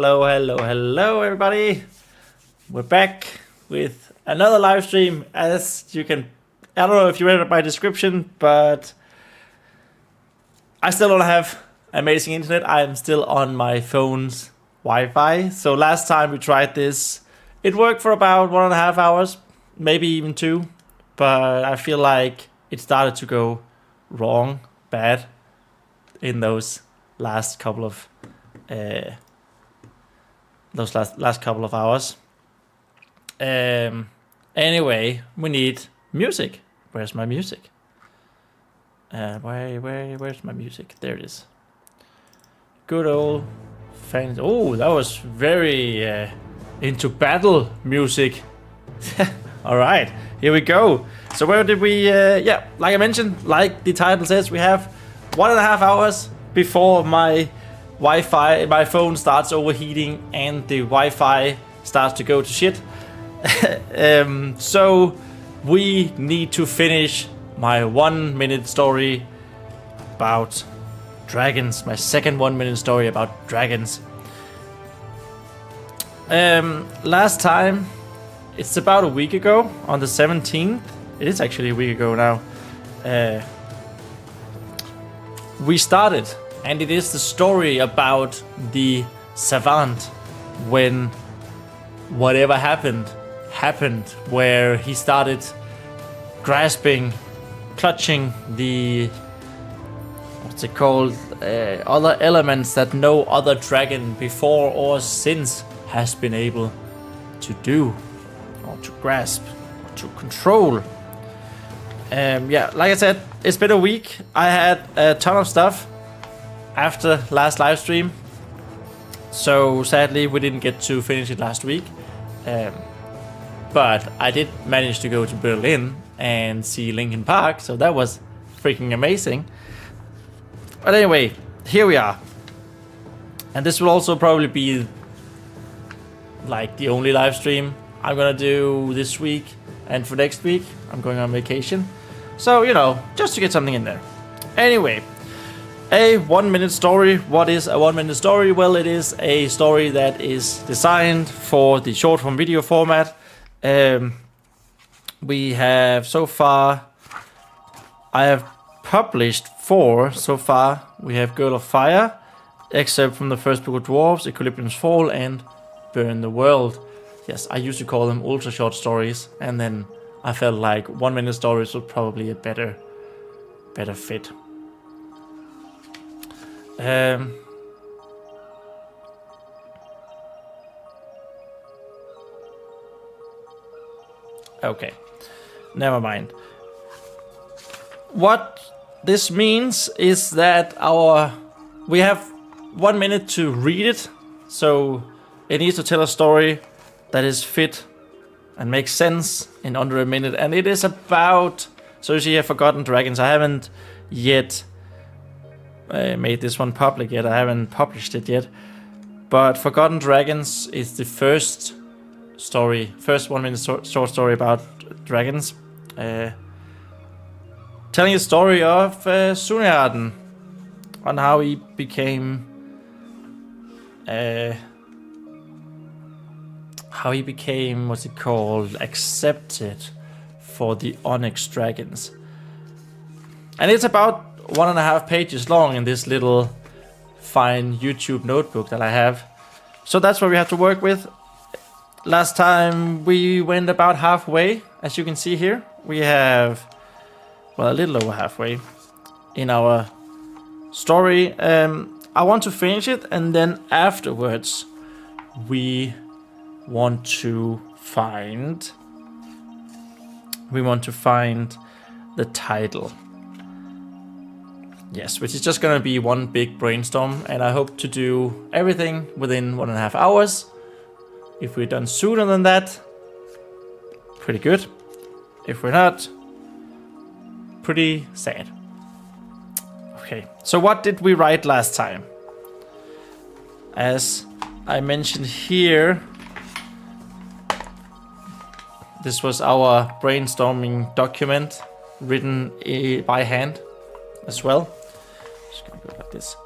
Hello, everybody. We're back with another live stream. As you can, I don't know if you read my description, but I still don't have amazing internet. I'm still on my phone's Wi-Fi. So last time we tried this, it worked for about 1.5 hours, maybe even 2. But I feel like it started to go wrong, bad, in those last couple of hours. Anyway, we need music. Where's my music? Where's my music? There it is. Good old fans. Oh, that was very into battle music. All right, here we go. So where did we? Yeah, like I mentioned, like the title says, we have 1.5 hours before my Wi-Fi, my phone starts overheating and the Wi-Fi starts to go to shit. So we need to finish my 1-minute story about dragons. My second 1-minute story about dragons. Last time, it's about a week ago, on the 17th. It is actually a week ago now. We started, and it is the story about the savant when whatever happened, where he started grasping, clutching the, what's it called, other elements that no other dragon before or since has been able to do, or to grasp, or to control. Yeah, like I said, it's been a week. I had a ton of stuff after last live stream, so sadly we didn't get to finish it last week. But I did manage to go to Berlin and see Linkin Park, so that was freaking amazing. But anyway, here we are. And this will also probably be like the only live stream I'm gonna do this week, and for next week I'm going on vacation. So, you know, just to get something in there. Anyway, a 1-minute story. What is a 1-minute story? Well, it is a story that is designed for the short form video format. We have so far, I have published 4 so far. We have Girl of Fire, excerpt from the first book of Dwarves, Equilibrium's Fall, and Burn the World. Yes, I used to call them ultra short stories, and then I felt like 1-minute stories would probably a better fit. Okay, never mind. What this means is that we have 1 minute to read it, so it needs to tell a story that is fit and makes sense in under a minute. And it is about, so you see here, Forgotten Dragons. I haven't yet made this one public yet. I haven't published it yet. But Forgotten Dragons is the first 1-minute short story about dragons. Telling a story of Sunjarden, on how he became what's it called, accepted for the Onyx Dragons. And it's about 1.5 pages long in this little fine YouTube notebook that I have. So that's what we have to work with. Last time we went about halfway, as you can see here. We have, well, a little over halfway in our story. I want to finish it, and then afterwards we want to find the title. Yes, which is just gonna be one big brainstorm, and I hope to do everything within 1.5 hours. If we're done sooner than that, pretty good. If we're not, pretty sad. Okay, so what did we write last time? As I mentioned here, this was our brainstorming document written by hand as well. Just gonna go like this.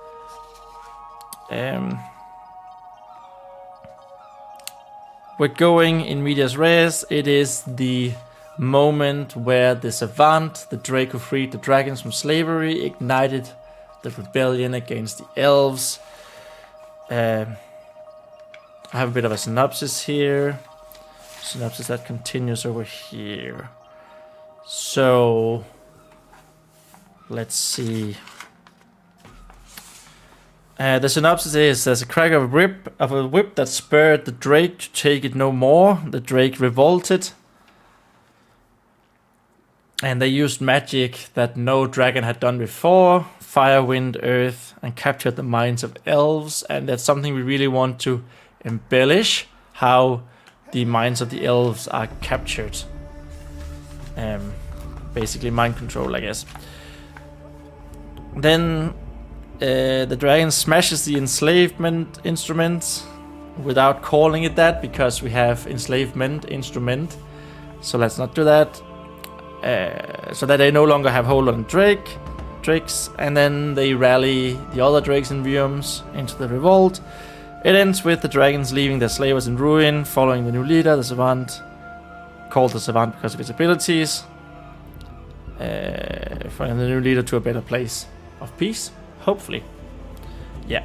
we're going in medias res. It is the moment where the savant, the Drake who freed the dragons from slavery, ignited the rebellion against the elves. I have a bit of a synopsis here. Synopsis that continues over here. So let's see. The synopsis is: there's a crack of a whip that spurred the Drake to take it no more. The Drake revolted, and they used magic that no dragon had done before: fire, wind, earth, and captured the minds of elves. And that's something we really want to embellish, how the minds of the elves are captured. Basically mind control, I guess. Then the dragon smashes the enslavement instruments without calling it that, because we have enslavement instrument. So let's not do that. So that they no longer have hold on drakes, and then they rally the other drakes and realms into the revolt. It ends with the dragons leaving their slavers in ruin, following the new leader, the savant, called the savant because of his abilities, following the new leader to a better place of peace, hopefully. Yeah.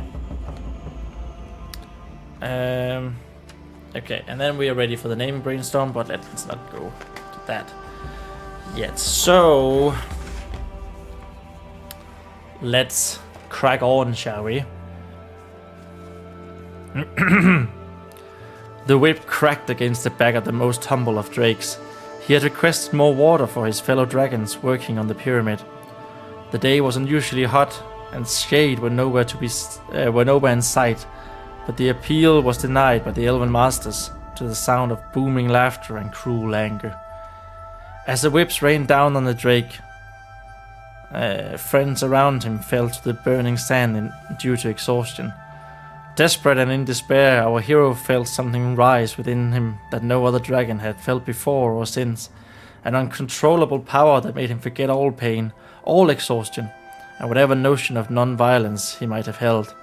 Okay, and then we are ready for the naming brainstorm, but let's not go to that yet. So let's crack on, shall we? The whip cracked against the back of the most humble of drakes. He had requested more water for his fellow dragons working on the pyramid. The day was unusually hot, and shade were nowhere in sight, but the appeal was denied by the elven masters to the sound of booming laughter and cruel anger. As the whips rained down on the Drake, friends around him fell to the burning sand due to exhaustion. Desperate and in despair, our hero felt something rise within him that no other dragon had felt before or since, an uncontrollable power that made him forget all pain, all exhaustion, and whatever notion of non-violence he might have held.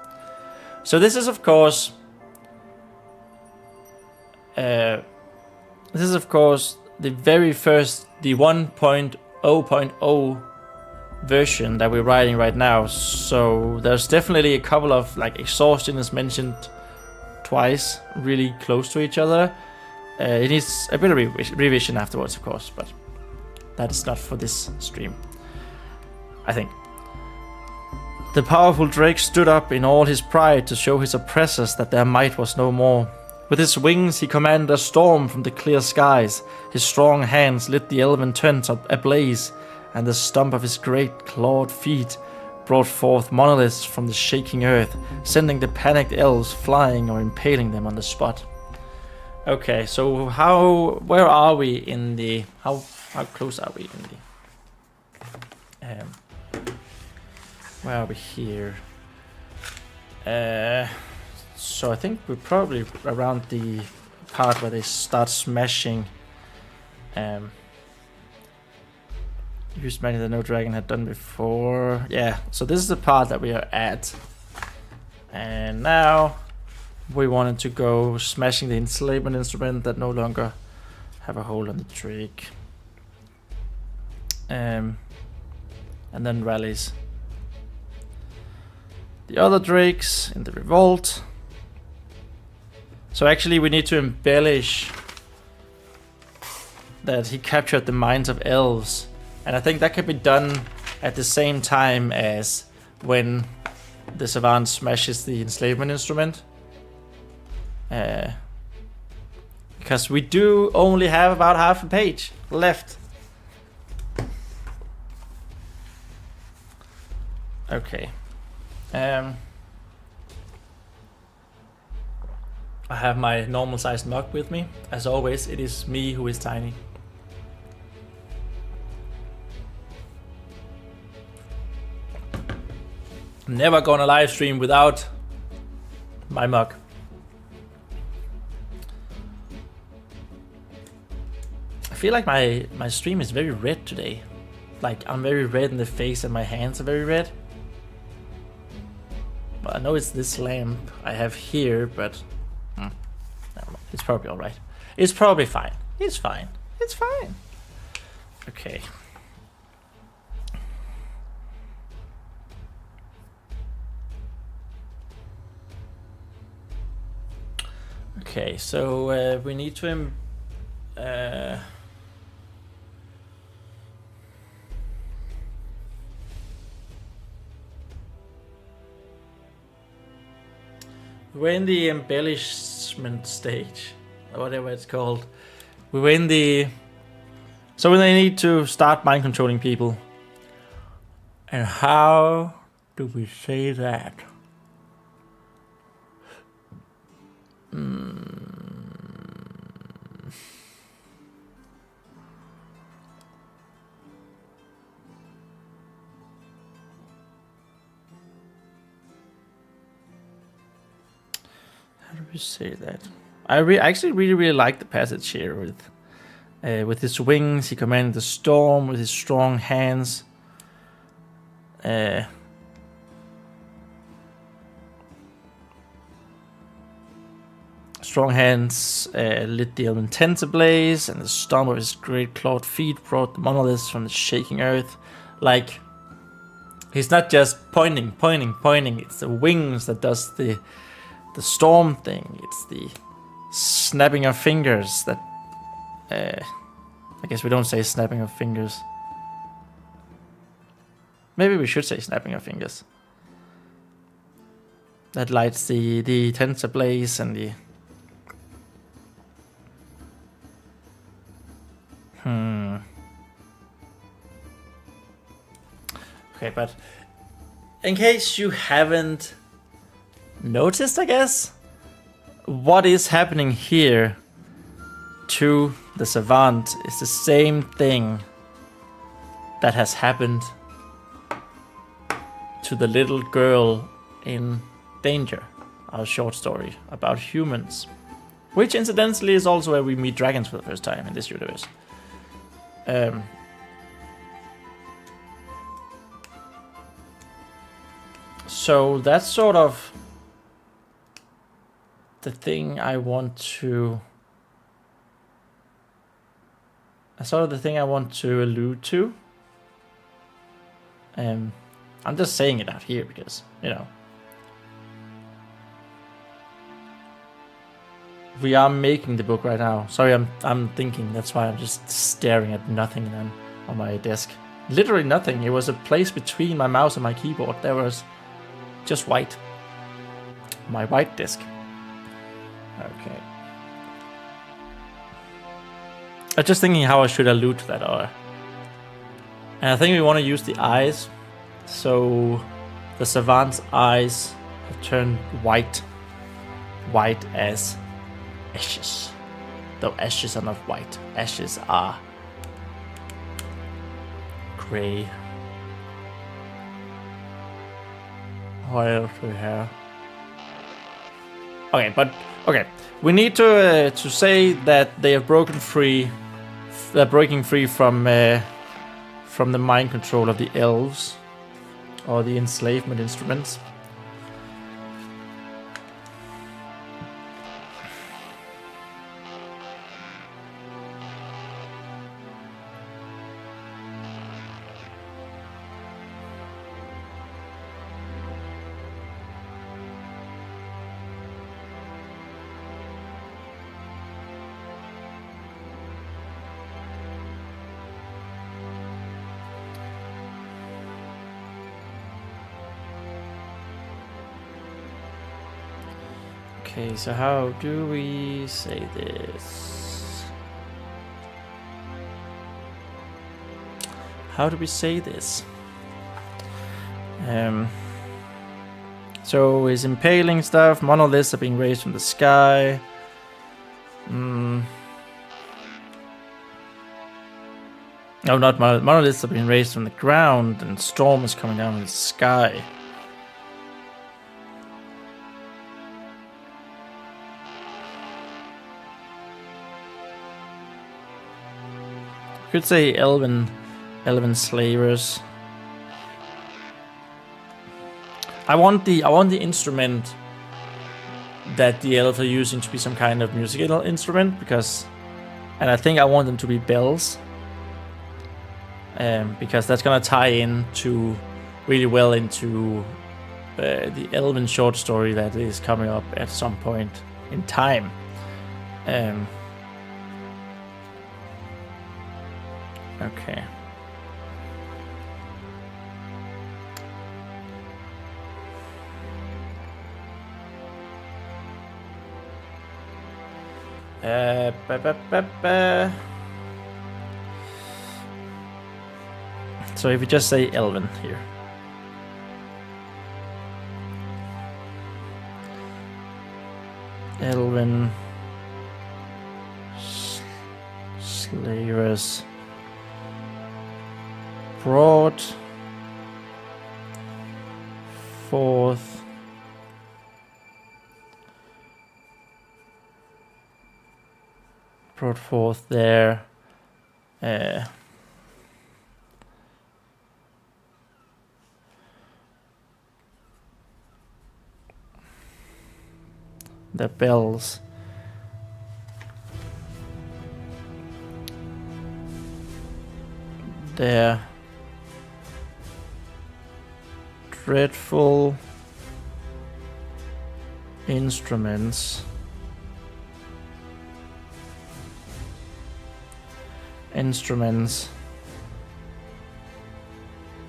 So this is of course the very first, the 1.0.0 version that we're writing right now. So there's definitely a couple of, like, exhaustion is mentioned twice, really close to each other. It needs a bit of revision afterwards, of course, but that is not for this stream, I think. The powerful Drake stood up in all his pride to show his oppressors that their might was no more. With his wings he commanded a storm from the clear skies. His strong hands lit the elven tents ablaze, and the stump of his great clawed feet brought forth monoliths from the shaking earth, sending the panicked elves flying or impaling them on the spot. Okay, so where are we in the, how close are we in the, where are we here? So I think we're probably around the part where they start smashing, used magic that no dragon had done before. Yeah, so this is the part that we are at. And now we wanted to go smashing the enslavement instrument that no longer have a hold on the Drake. And then rallies the other drakes in the revolt. So actually we need to embellish that he captured the minds of elves. And I think that could be done at the same time as when the savant smashes the enslavement instrument. Because we do only have about half a page left. Okay. I have my normal sized mug with me. As always, it is me who is tiny. I'm never gonna live stream without my mug. I feel like my stream is very red today. Like, I'm very red in the face and my hands are very red. Well, I know it's this lamp I have here, but Never mind. It's probably all right. It's probably fine. It's fine. It's fine. Okay. Okay, so we need to we're in the embellishment stage, or whatever it's called. We're in the... So we need to start mind controlling people. And how do we say that? How do we say that? I actually really like the passage here with his wings. He commanded the storm with his strong hands. Strong hands lit the element ablaze, and the stomp of his great clawed feet brought the monoliths from the shaking earth. Like, he's not just pointing. It's the wings that does the storm thing. It's the snapping of fingers that... I guess we don't say snapping of fingers. Maybe we should say snapping of fingers. That lights the tents ablaze and the... Okay, but in case you haven't noticed, I guess, what is happening here to the savant is the same thing that has happened to the little girl in Danger, our short story about humans, which incidentally is also where we meet dragons for the first time in this universe. So that's sort of the thing I want to... allude to. I'm just saying it out here because, you know, we are making the book right now. Sorry, I'm thinking. That's why I'm just staring at nothing on my desk. Literally nothing. It was a place between my mouse and my keyboard. There was just white. My white disk. Okay. I'm just thinking how I should allude to that. And I think we want to use the eyes. So the savant's eyes have turned white. White as ashes. Though ashes are not white. Ashes are gray. What else do we have? Okay. We need to say that they have broken free. They're breaking free from the mind control of the elves, or the enslavement instruments. Okay, so how do we say this? How do we say this? So his impaling stuff, monoliths are being raised from the sky. No, not monoliths are being raised from the ground, and storm is coming down from the sky. Could say elven slavers. I want the instrument that the elves are using to be some kind of musical instrument, and I think I want them to be bells, because that's gonna tie in to really well into the elven short story that is coming up at some point in time. Okay. So if we just say elven here. Elven slayers brought forth their bells. Their dreadful instruments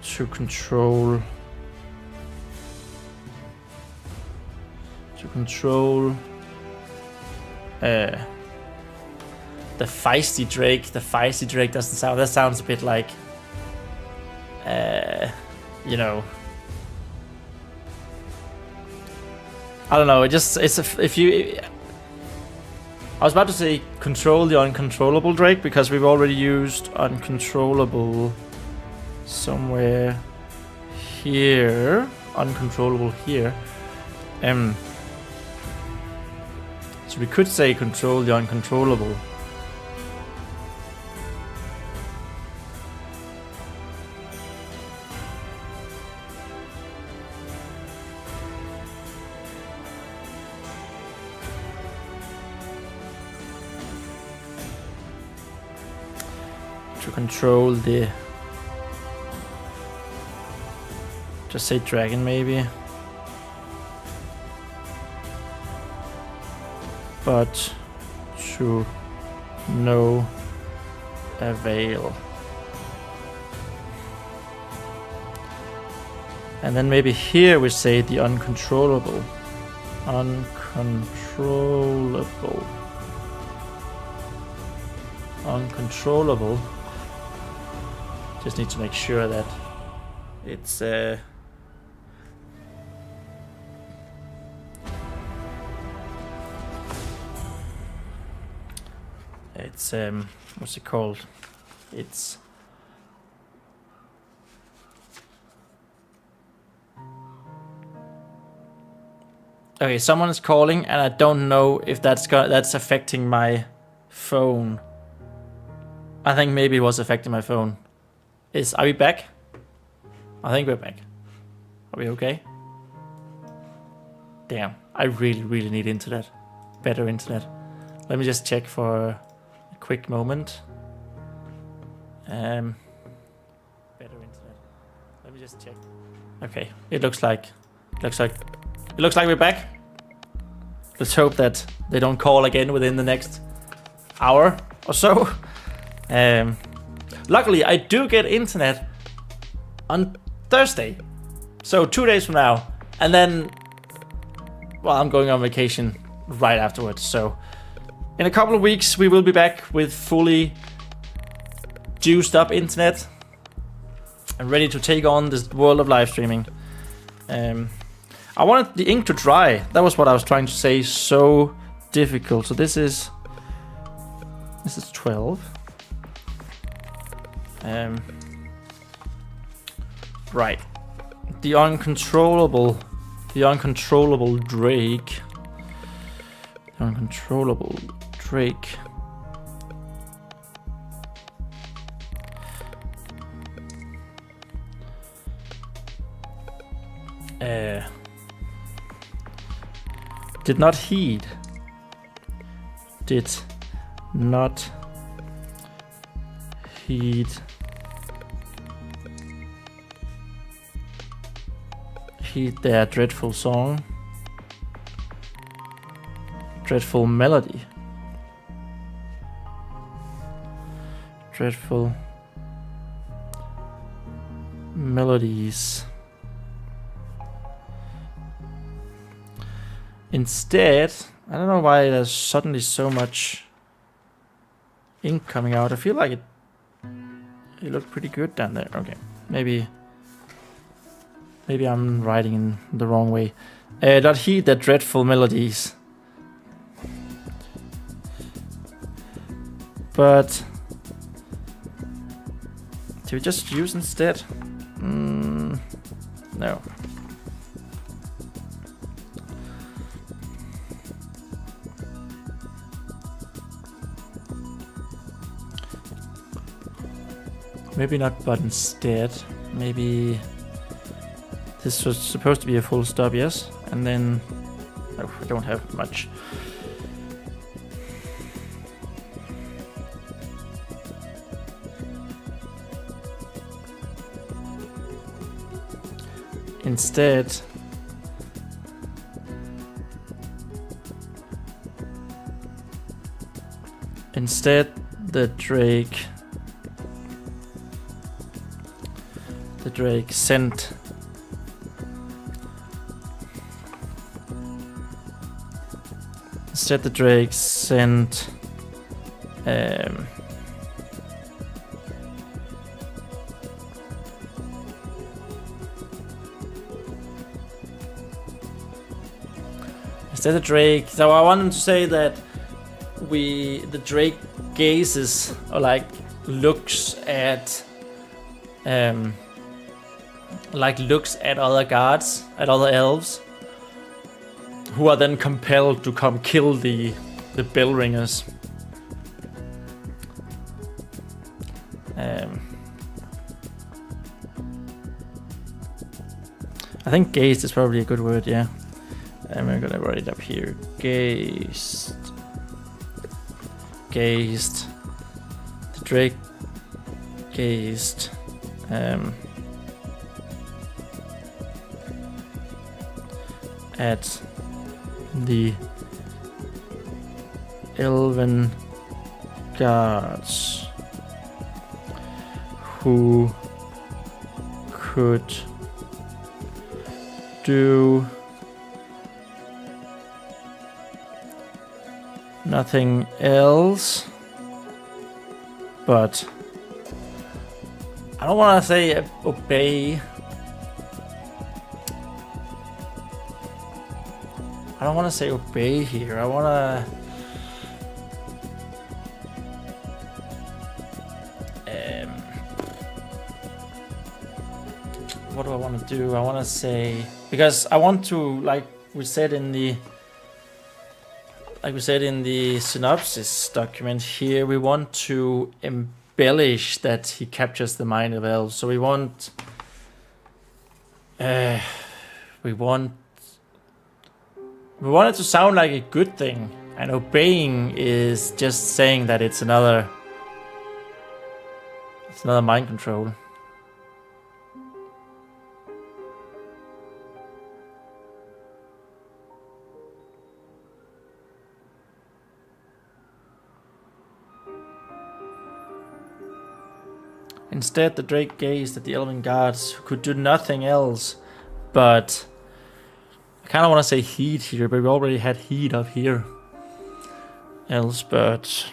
to control the feisty drake. The feisty drake doesn't sound. That sounds a bit like, you know, I don't know. If you. I was about to say control the uncontrollable drake because we've already used uncontrollable somewhere here. Uncontrollable here. So we could say control the uncontrollable. To control the... Just say dragon maybe. But to no avail. And then maybe here we say the uncontrollable. Uncontrollable. Just need to make sure that it's what's it called? It's okay. Someone is calling, and I don't know if that's affecting my phone. I think maybe it was affecting my phone. Are we back? I think we're back. Are we okay? Damn, I really need internet. Better internet. Let me just check for a quick moment. Better internet. Let me just check. Okay, it looks like we're back. Let's hope that they don't call again within the next hour or so. Luckily, I do get internet on Thursday, so 2 days from now, and then, well, I'm going on vacation right afterwards. So, in a couple of weeks, we will be back with fully juiced up internet and ready to take on this world of live streaming. I wanted the ink to dry. That was what I was trying to say. So difficult. So this is 12. Right. The uncontrollable drake. The uncontrollable drake. Did not heed. Did not heed their dreadful song. Dreadful melody. Dreadful melodies. Instead, I don't know why there's suddenly so much ink coming out. I feel like it looked pretty good down there. Okay, maybe I'm writing in the wrong way. Not heed the dreadful melodies. But do we just use instead? No. Maybe not, but instead, maybe this was supposed to be a full stop, yes? And then, oh, I don't have much. Instead, the Drake sent the Drake. So I want him to say that the Drake gazes or like looks at other guards, at other elves, who are then compelled to come kill the bell ringers. I think gazed is probably a good word, yeah. I'm gonna write it up here. Gazed. The Drake gazed. At the elven guards who could do nothing else, but I don't want to say obey. I don't want to say obey here. I want to what do I want to do? I want to say, because I want to, like we said in the synopsis document here, we want to embellish that he captures the mind of elves. So we want it to sound like a good thing, and obeying is just saying that it's another mind control. Instead, the Drake gazed at the elven guards who could do nothing else, but I kind of want to say heed here, but we already had heed up here. Else, but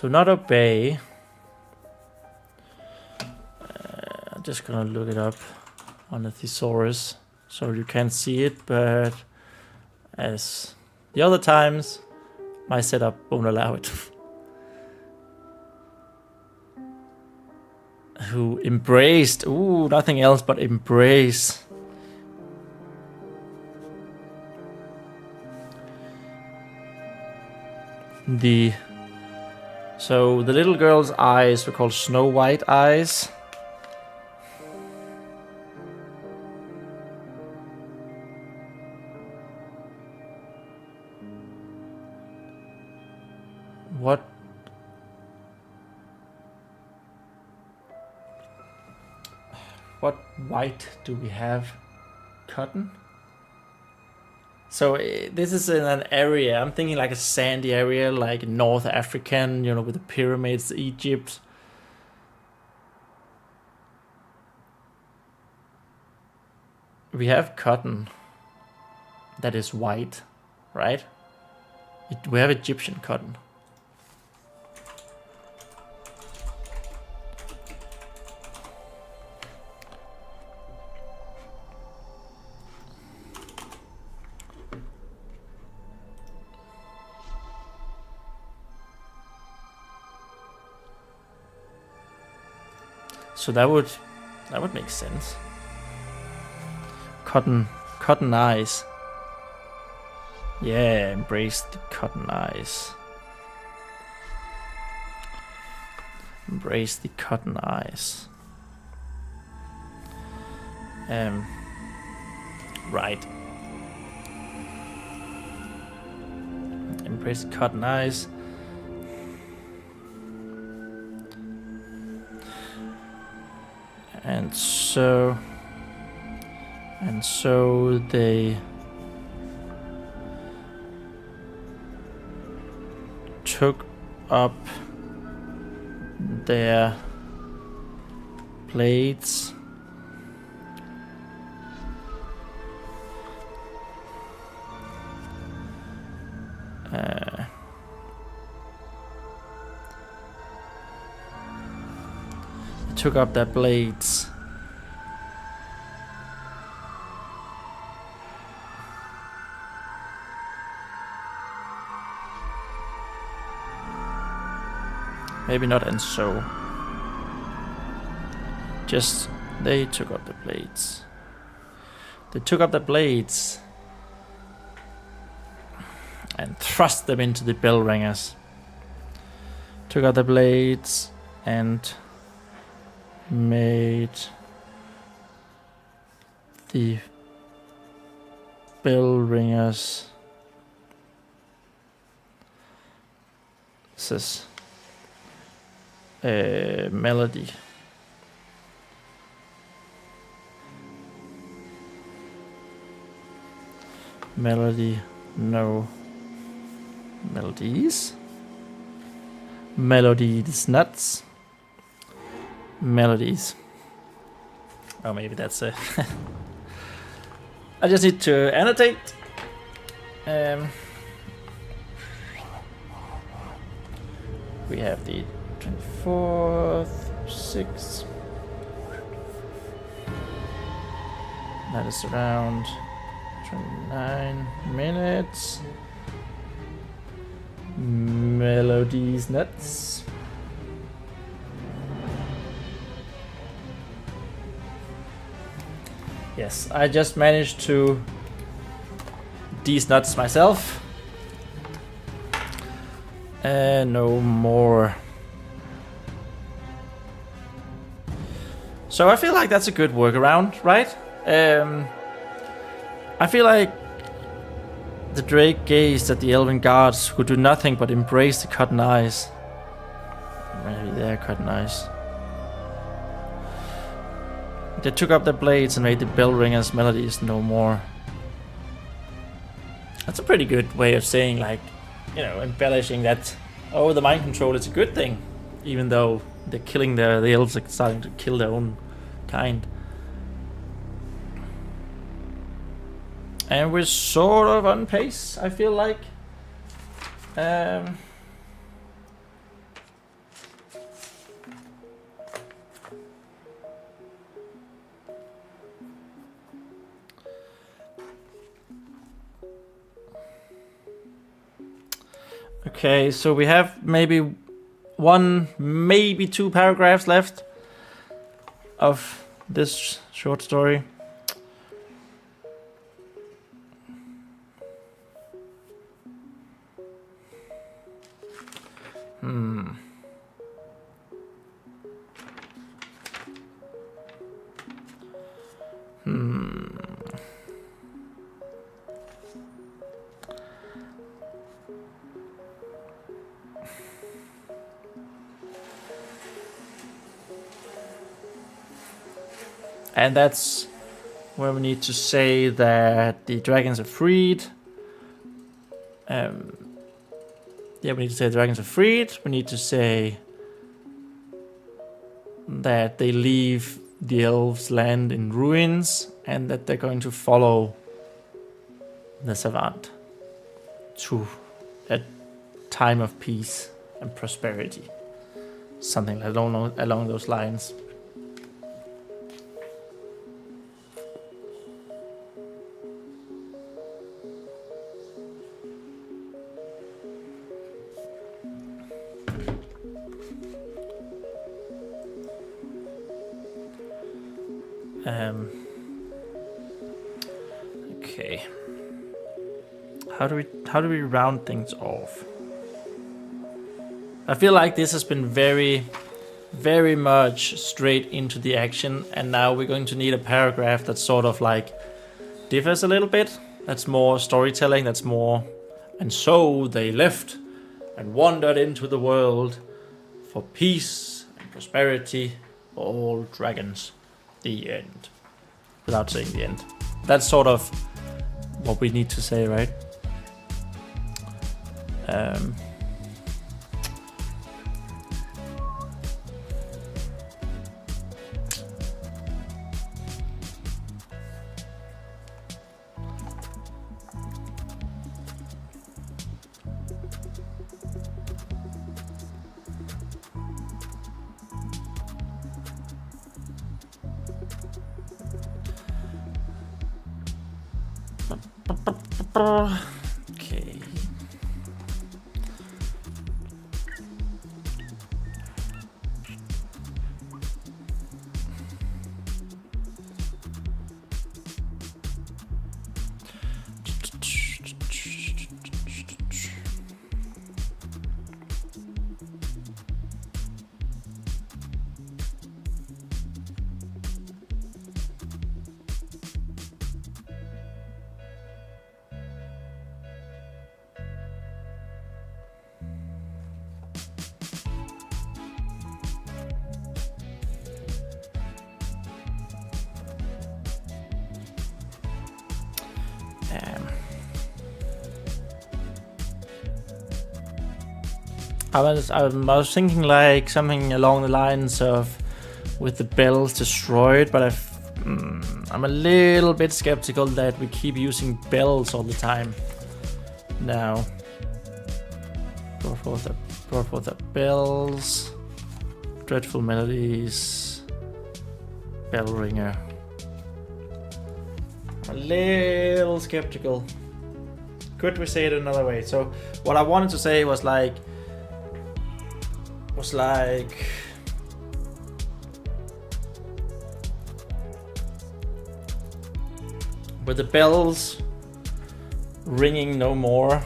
So not obey. I'm just gonna look it up on the thesaurus so you can't see it, but as the other times, my setup won't allow it. Who embraced, ooh, nothing else but embrace. So the little girl's eyes were called Snow White eyes. What white do we have? Cotton? So this is in an area, I'm thinking like a sandy area, like North African, you know, with the pyramids, Egypt. We have cotton that is white, right? We have Egyptian cotton. So that would make sense. Cotton eyes. Yeah, embrace the cotton eyes. Embrace the cotton eyes. Right. Embrace the cotton eyes. And so they took up their blades took up their blades. Maybe not and so. Just they took up the blades. They took up the blades and thrust them into the bell ringers. Took out the blades and made the bell ringers says melody. Melody, no melodies. Melodies nuts. Melodies. Oh, maybe that's a. I just need to annotate. We have the 24th, 6. That is around 29 minutes. Melodies nuts. Yes, I just managed to these nuts myself. No more. So I feel like that's a good workaround, right? I feel like the Drake gazed at the elven guards who do nothing but embrace the cotton eyes. Maybe they're cotton eyes. They took up their blades and made the bell ringers melodies no more. That's a pretty good way of saying, like, you know, embellishing that, oh, the mind control is a good thing, even though they're killing the elves are starting to kill their own kind. And we're sort of on pace, I feel like. Okay, so we have maybe one, maybe 2 paragraphs left of this short story. And that's where we need to say that the dragons are freed. Yeah, we need to say the dragons are freed. We need to say that they leave the elves' land in ruins and that they're going to follow the savant to a time of peace and prosperity. Something along those lines. Okay. How do we round things off? I feel like this has been very, very much straight into the action, and now we're going to need a paragraph that sort of like differs a little bit. That's more storytelling, that's more... And so they left and wandered into the world for peace and prosperity for all dragons. The end. Without saying the end. That's sort of what we need to say, right? Okay. I was thinking like something along the lines of with the bells destroyed, but I'm a little bit skeptical that we keep using bells all the time now. Brought forth the bells, dreadful melodies, bell ringer. I'm a little skeptical. Could we say it another way? So what I wanted to say was like with the bells ringing no more,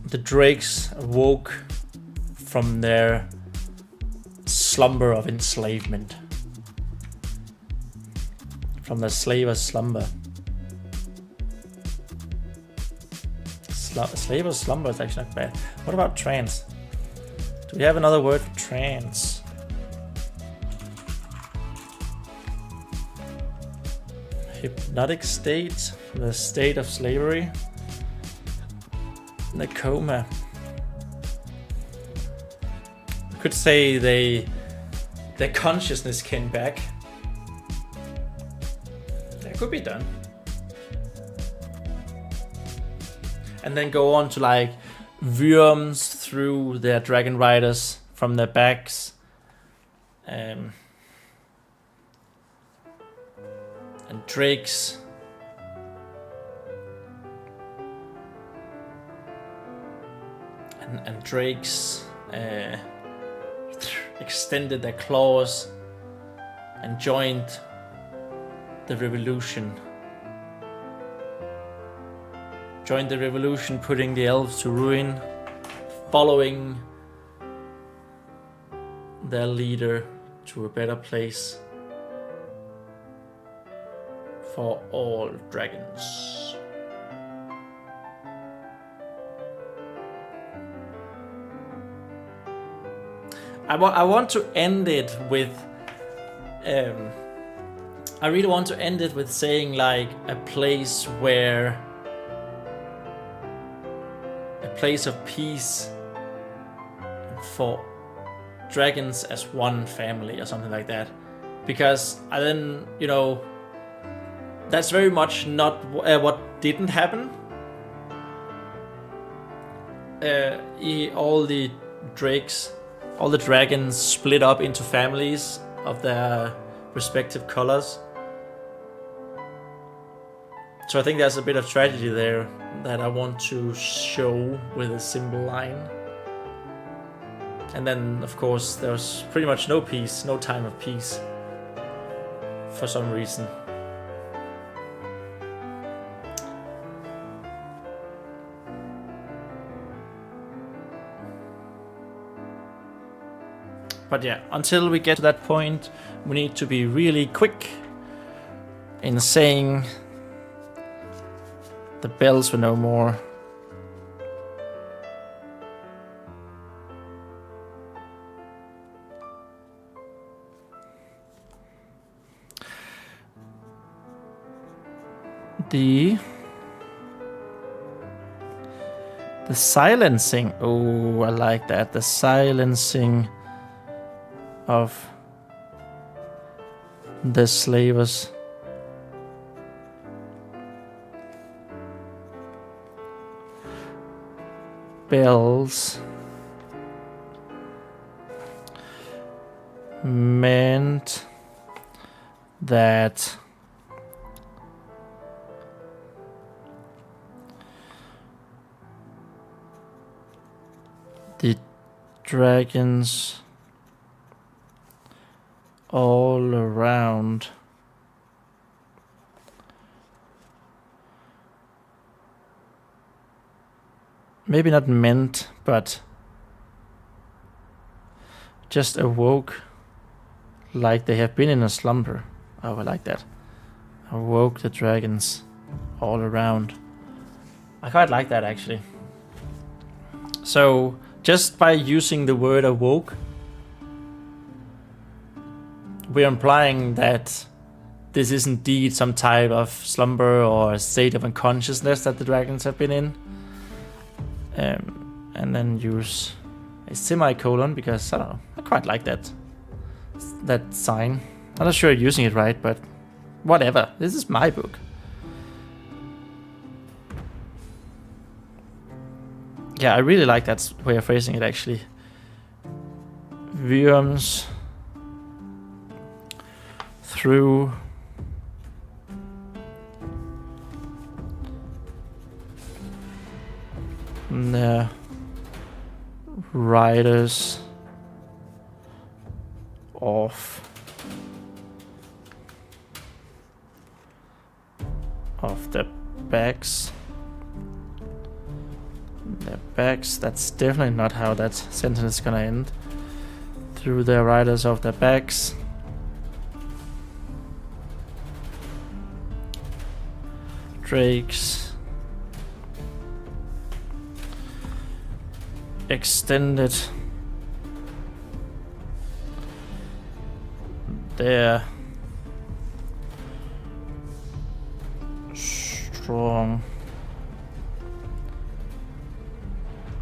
the drakes awoke from their slumber of enslavement, from the slaver's slumber. Slaver's slumber is actually not bad. What about trance? Do we have another word for trance? Hypnotic state, the state of slavery, the coma. We could say their consciousness came back. That could be done. And then go on to like worms through their dragon riders from their backs. And drakes and drakes extended their claws and joined the revolution. Joined the revolution, putting the elves to ruin, following their leader to a better place for all dragons. I want to end it with I really want to end it with saying like a place of peace for dragons as one family or something like that, because then that's very much not what didn't happen. All the dragons split up into families of their respective colors. So I think there's a bit of tragedy there that I want to show with a simple line. And then, of course, there's pretty much no peace, no time of peace for some reason. But yeah, until we get to that point, we need to be really quick in saying the bells were no more. The silencing. Oh, I like that. The silencing of the slavers. Bells meant that the dragons all around maybe not meant, but just awoke like they have been in a slumber. Oh, I like that. Awoke the dragons all around. I quite like that, actually. So, just by using the word awoke, we're implying that this is indeed some type of slumber or a state of unconsciousness that the dragons have been in. And then use a semicolon because, I don't know, I quite like that sign. I'm not sure I'm using it right, but whatever. This is my book. Yeah, I really like that way of phrasing it, actually. Worms through the riders of the backs. The backs, that's definitely not how that sentence is gonna end. Through the riders of the backs. Drakes extended their strong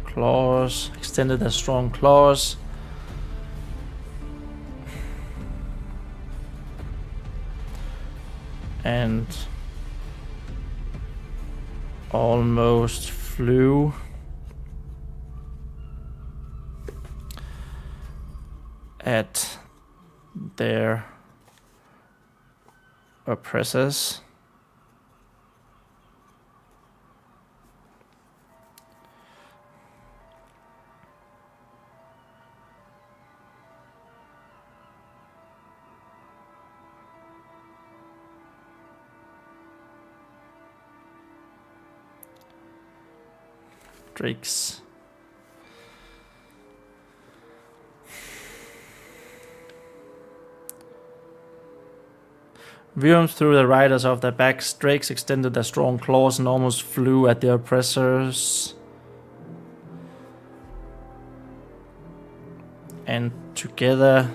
claws, extended their strong claws and almost flew at their oppressors. drakes. Worms threw the riders off their backs. Drakes extended their strong claws and almost flew at the oppressors. And together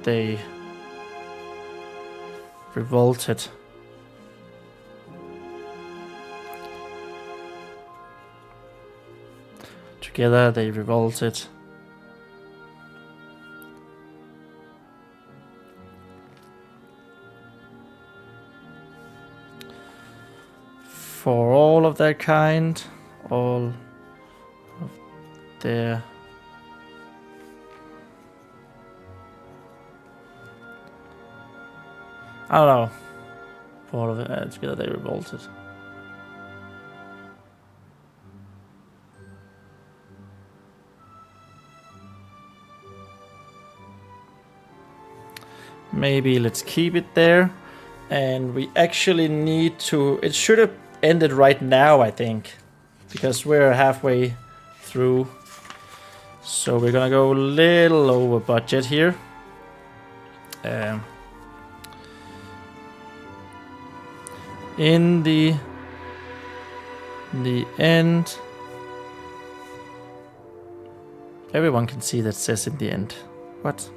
they revolted. Together they revolted. For all of their kind, all of their I don't know. For all of it, together they revolted. Maybe let's keep it there. And we actually need to... It should have ended right now, I think. Because we're halfway through. So we're gonna go a little over budget here. In the end... Everyone can see that says in the end. What?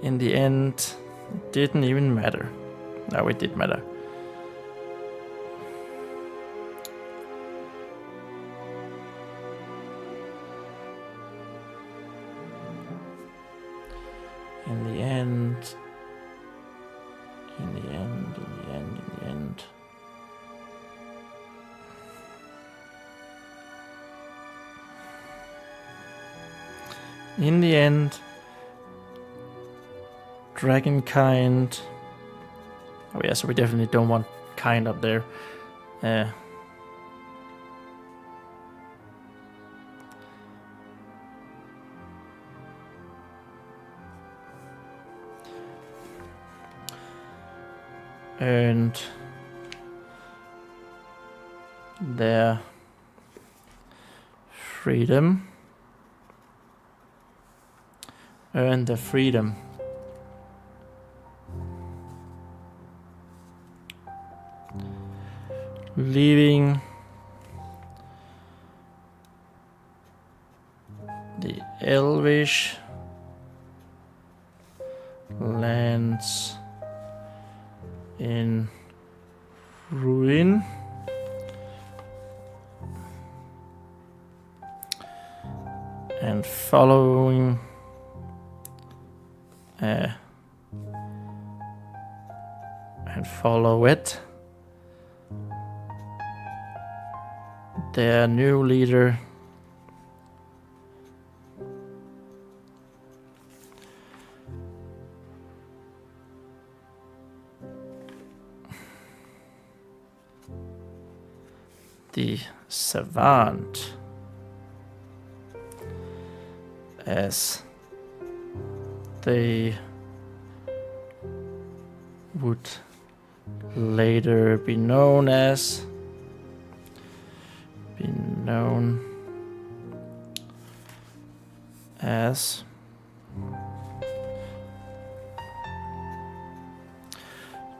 In the end, it didn't even matter. No, it did matter. In the end. In the end, in the end, in the end. In the end, Dragonkind. Oh yeah, so we definitely don't want kind up there. Earned their freedom. Earned their freedom. Leaving the Elvish lands in ruin. And following and follow it. Their new leader, the savant, as they would later be known as.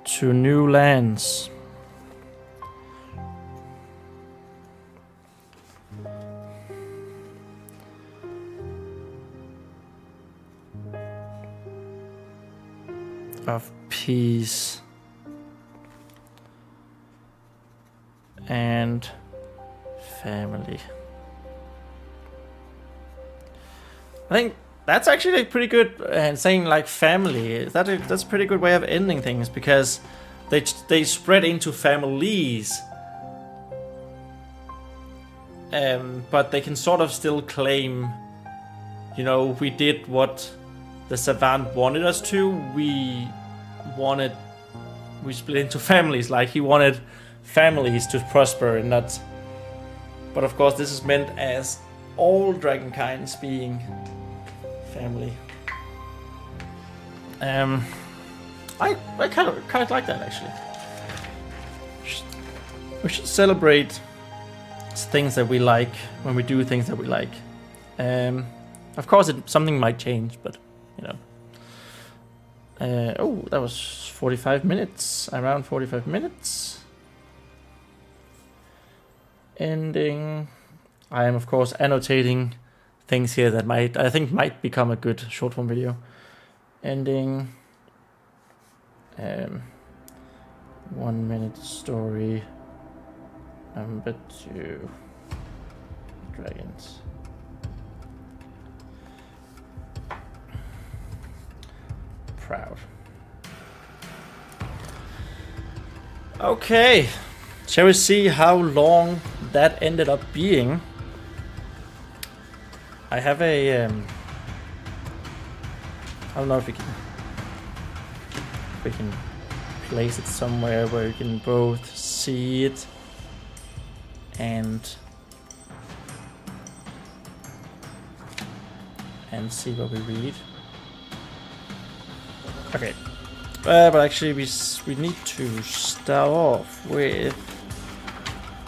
To new lands. Of peace and family. I think that's actually pretty good, and saying like family. That's a pretty good way of ending things, because they spread into families, but they can sort of still claim, you know, we did what the savant wanted us to. We split into families. Like he wanted families to prosper and not. But of course, this is meant as all dragonkinds being family. I kind of like that actually. We should celebrate things that we like when we do things that we like. Of course, something might change, but you know. Oh, that was 45 minutes. Around 45 minutes. Ending. I am of course annotating things here that I think might become a good short form video. Ending. 1 minute story. Number 2. Dragons. Proud. Okay. Shall we see how long that ended up being? I have a I don't know if we can place it somewhere where you can both see it and see what we read. Okay, but actually we need to start off with.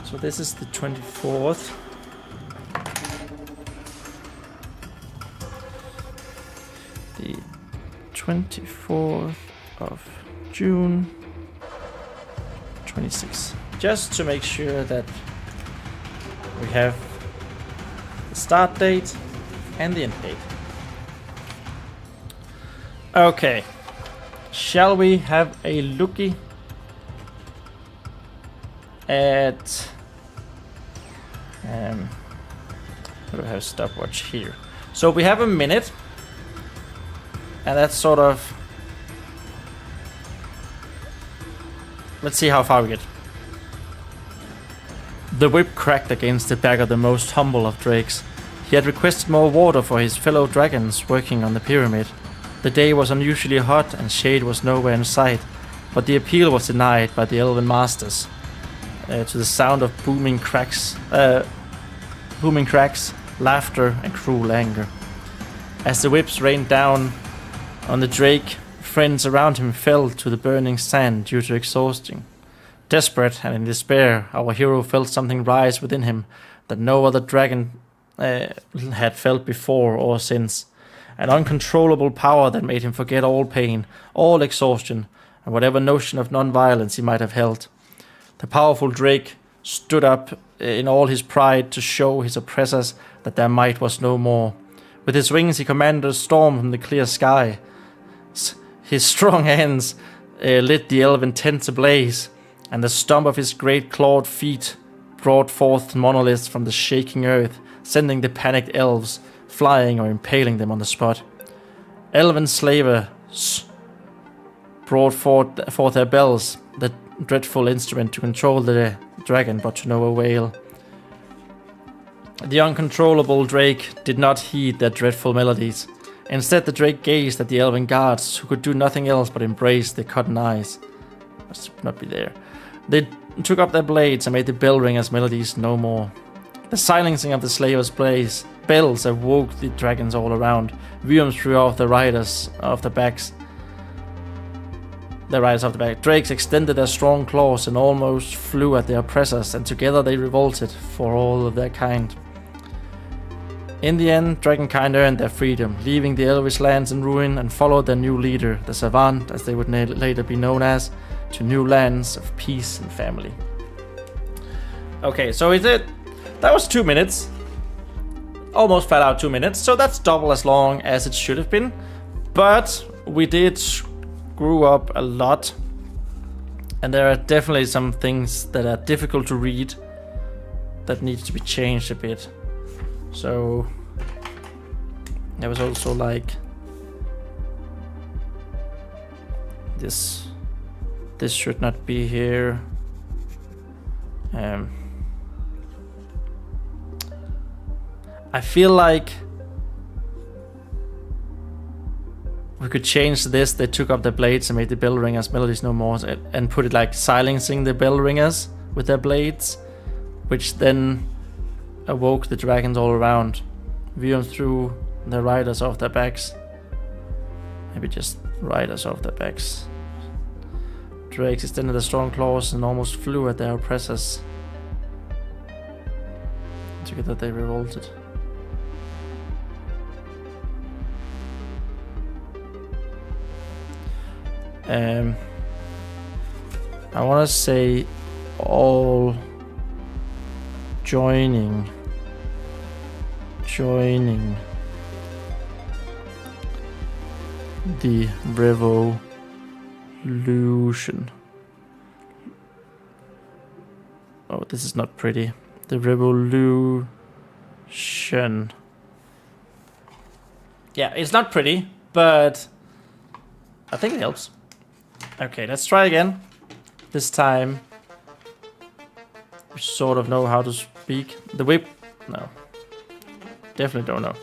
So this is the 24th. The 24th of June 26. Just to make sure that we have the start date and the end date. Okay. Shall we have a looky at do I have a stopwatch here? So we have a minute, and that's sort of, let's see how far we get. The whip cracked against the back of the most humble of drakes. He had requested more water for his fellow dragons working on the pyramid. The day was unusually hot and shade was nowhere in sight, but the appeal was denied by the elven masters. To the sound of booming cracks, laughter, and cruel anger. As the whips rained down on the drake, friends around him fell to the burning sand due to exhaustion. Desperate and in despair, our hero felt something rise within him that no other dragon had felt before or since. An uncontrollable power that made him forget all pain, all exhaustion, and whatever notion of non-violence he might have held. The powerful drake stood up in all his pride to show his oppressors that their might was no more. With his wings he commanded a storm from the clear sky. His strong hands lit the elven tents ablaze, and the stomp of his great clawed feet brought forth monoliths from the shaking earth, sending the panicked elves flying or impaling them on the spot. Elven slavers brought forth their bells, the dreadful instrument to control the dragon, but to no avail. The uncontrollable drake did not heed their dreadful melodies. Instead, the drake gazed at the elven guards, who could do nothing else but embrace the cotton eyes. Must not be there. They took up their blades and made the bell ringers' melodies no more. The silencing of the slavers' bells awoke the dragons all around. Worms threw off the riders off the backs. Drakes extended their strong claws and almost flew at their oppressors, and together they revolted for all of their kind. In the end, dragonkind earned their freedom, leaving the elvish lands in ruin, and followed their new leader, the savant, as they would later be known as, to new lands of peace and family. Okay, so that was 2 minutes. Almost flat out 2 minutes, so that's double as long as it should have been. But we did screw up a lot, and there are definitely some things that are difficult to read that needs to be changed a bit. So there was also like this should not be here. I feel like we could change this. They took up their blades and made the bell ringers' melodies no more, and put it like silencing the bell ringers with their blades, which then awoke the dragons all around. Worms threw their riders off their backs. Maybe just riders off their backs. Drakes extended their strong claws and almost flew at their oppressors. Together they revolted. I want to say all joining the revolution. Oh, this is not pretty. The revolution. Yeah, it's not pretty, but I think it helps. Okay, let's try again. This time, we sort of know how to speak. The whip, no. Definitely don't know.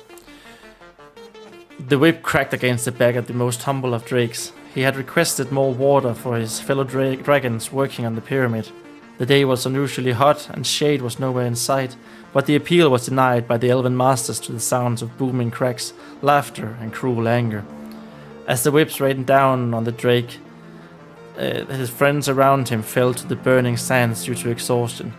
The whip cracked against the back of the most humble of drakes. He had requested more water for his fellow dragons working on the pyramid. The day was unusually hot and shade was nowhere in sight, but the appeal was denied by the elven masters to the sounds of booming cracks, laughter and cruel anger. As the whips rained down on the drake, his friends around him fell to the burning sands due to exhaustion.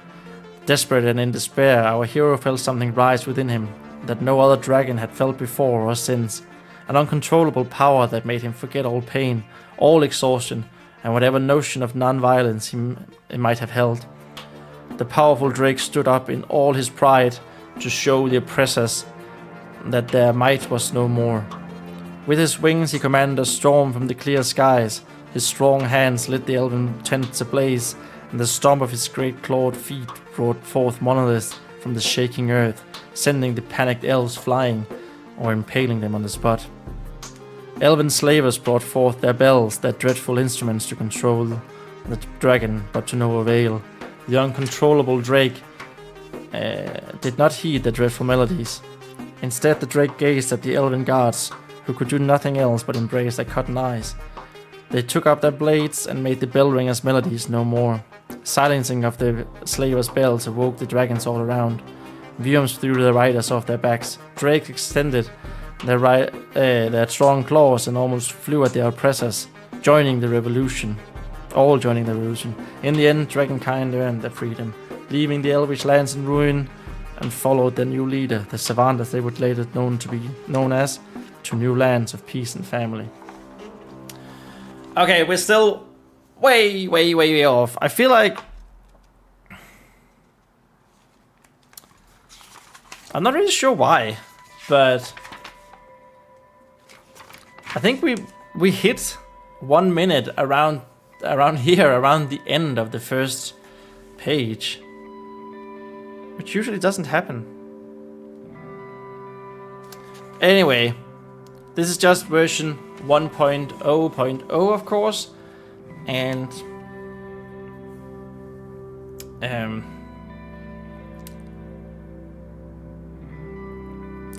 Desperate and in despair, our hero felt something rise within him that no other dragon had felt before or since, an uncontrollable power that made him forget all pain, all exhaustion, and whatever notion of non-violence he might have held. The powerful drake stood up in all his pride to show the oppressors that their might was no more. With his wings he commanded a storm from the clear skies. His strong hands lit the elven tents ablaze, and the stomp of his great clawed feet brought forth monoliths from the shaking earth, sending the panicked elves flying or impaling them on the spot. Elven slavers brought forth their bells, their dreadful instruments to control the dragon, but to no avail. The uncontrollable drake did not heed the dreadful melodies. Instead, the drake gazed at the elven guards, who could do nothing else but embrace their cotton eyes. They took up their blades and made the bell ringers' melodies no more. Silencing of the slavers' bells awoke the dragons all around. Worms threw the riders off their backs. Drakes extended their strong claws and almost flew at their oppressors, joining the revolution. All joining the revolution. In the end, dragonkind earned their freedom, leaving the elvish lands in ruin, and followed their new leader, the savant as they would later known as, to new lands of peace and family. Okay, we're still way off. I feel like I'm not really sure why, but I think we hit 1 minute around here, around the end of the first page, which usually doesn't happen. Anyway, this is just version 1.0.0, of course, and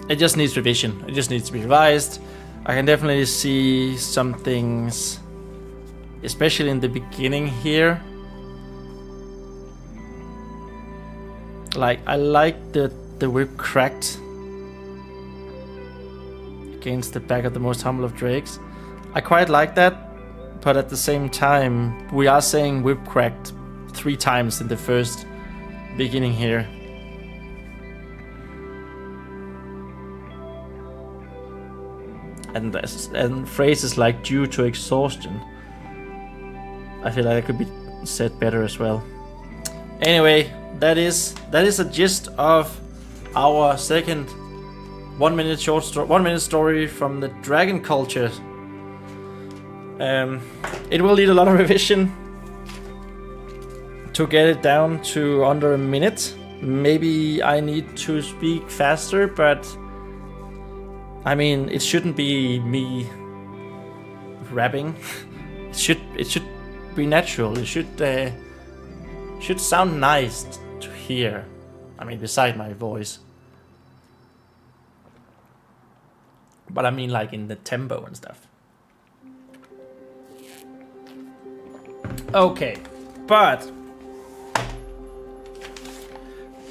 it just needs revision. It just needs to be revised. I can definitely see some things, especially in the beginning here. Like, I like the whip cracked against the back of the most humble of drakes. I quite like that, but at the same time, we are saying whip cracked 3 times in the first beginning here. And phrases like due to exhaustion, I feel like it could be said better as well. Anyway, that is a gist of our second 1 minute short story, 1 minute story from the dragon culture. It will need a lot of revision to get it down to under a minute. Maybe I need to speak faster, but I mean, it shouldn't be me rapping. It should be natural. It should sound nice to hear. I mean, beside my voice. But I mean, like in the tempo and stuff. Okay, but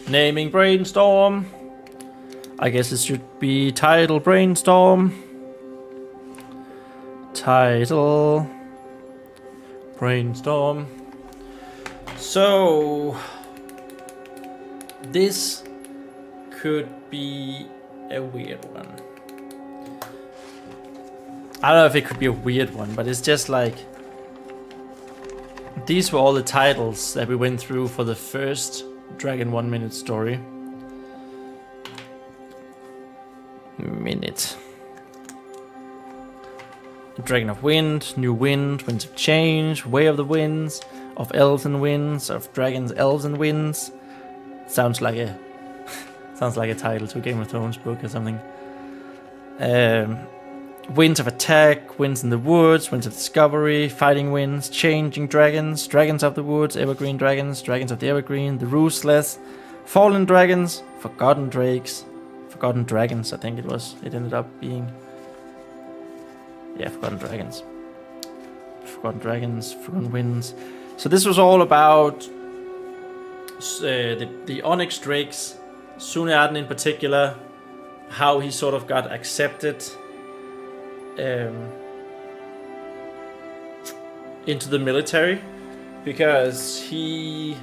naming brainstorm. I guess it should be title brainstorm. Title Brainstorm. So this could be a weird one. I don't know if it could be a weird one, but it's just like these were all the titles that we went through for the first Dragon 1 Minute story. Dragon of Wind, New Wind, Winds of Change, Way of the Winds, of Elves and Winds, of Dragons, Elves and Winds. Sounds like a title to a Game of Thrones book or something. Winds of Attack, Winds in the Woods, Winds of Discovery, Fighting Winds, Changing Dragons, Dragons of the Woods, Evergreen Dragons, Dragons of the Evergreen, The Ruthless, Fallen Dragons, Forgotten Dragons, I think it was. It ended up being... Yeah, Forgotten Dragons, Forgotten Winds. So this was all about the Onyx Drakes, Sunaden in particular, how he sort of got accepted into the military, because he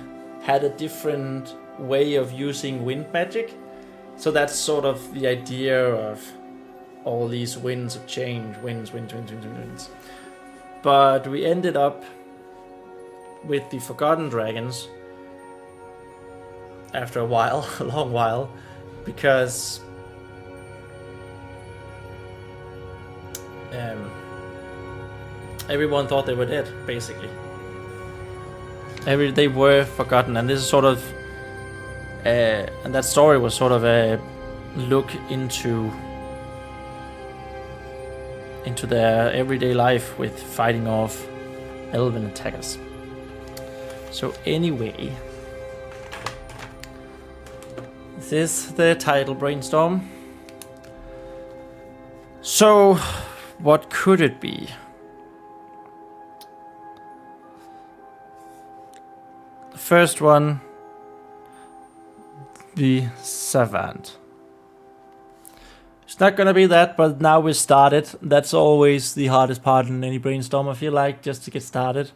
had a different way of using wind magic. So that's sort of the idea of all these winds of change, winds. But we ended up with the Forgotten Dragons after a while, a long while, because everyone thought they were dead, basically. They were forgotten, and this is sort of and that story was sort of a look into their everyday life with fighting off elven attackers. So anyway, this is the title, Brainstorm. So what could it be? The first one, the Savant. It's not gonna be that, but now we started. That's always the hardest part in any brainstorm, I feel like, just to get started.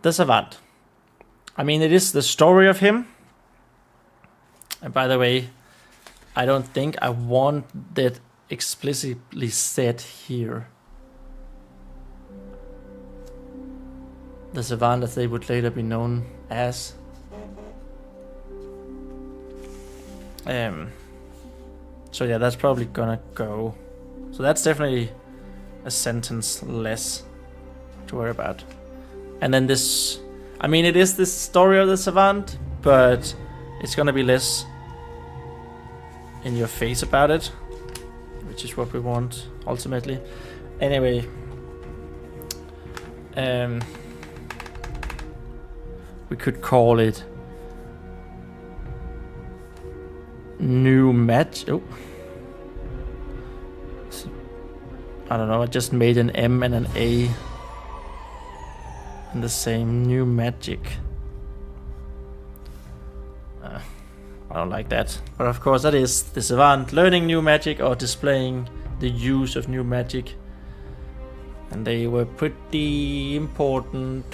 The Savant. I mean, it is the story of him. And by the way, I don't think I want that explicitly said here. The Savant, as they would later be known as. So yeah, that's probably gonna go. So that's definitely a sentence less to worry about. And then this, I mean, it is this story of the Savant, but it's gonna be less in your face about it, which is what we want ultimately. Anyway, we could call it New Magic. Oh, I don't know. I just made an M and an A in the same. New Magic. I don't like that. But of course, that is the Savant learning new magic or displaying the use of new magic. And they were pretty important.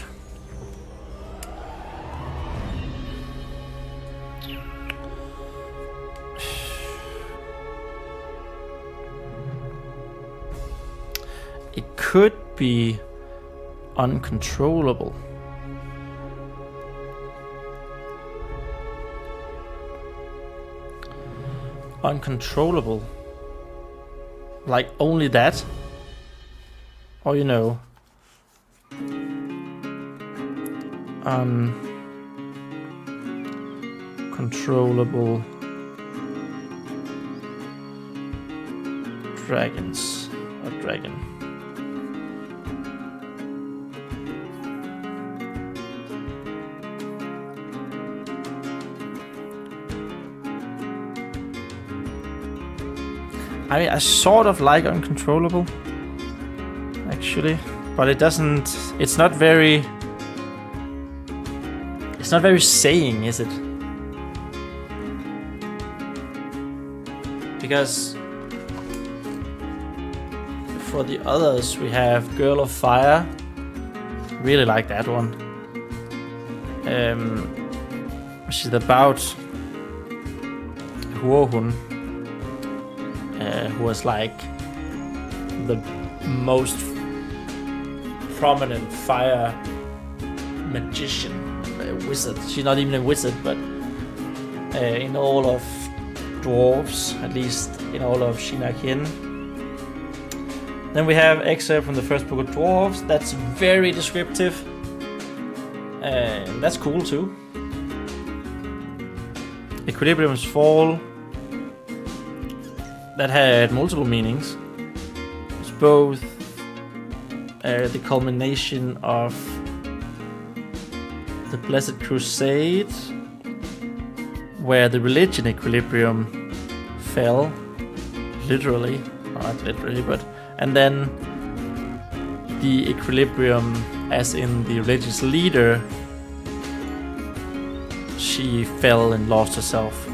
It could be uncontrollable. Uncontrollable. Like only that? Or you know, uncontrollable dragons or dragon. I mean, I sort of like uncontrollable, actually, but it doesn't. It's not very saying, is it? Because for the others, we have Girl of Fire, Really like that one. Which is about Huohun, who was like the most prominent fire magician, wizard. She's not even a wizard, but in all of dwarves, at least in all of Shinakien. Then we have excerpt from the first book of dwarves. That's very descriptive, and that's cool too. Equilibrium's fall. That had multiple meanings. It's both the culmination of the Blessed Crusade, where the religion Equilibrium fell, literally, not literally, but, and then the Equilibrium, as in the religious leader, she fell and lost herself.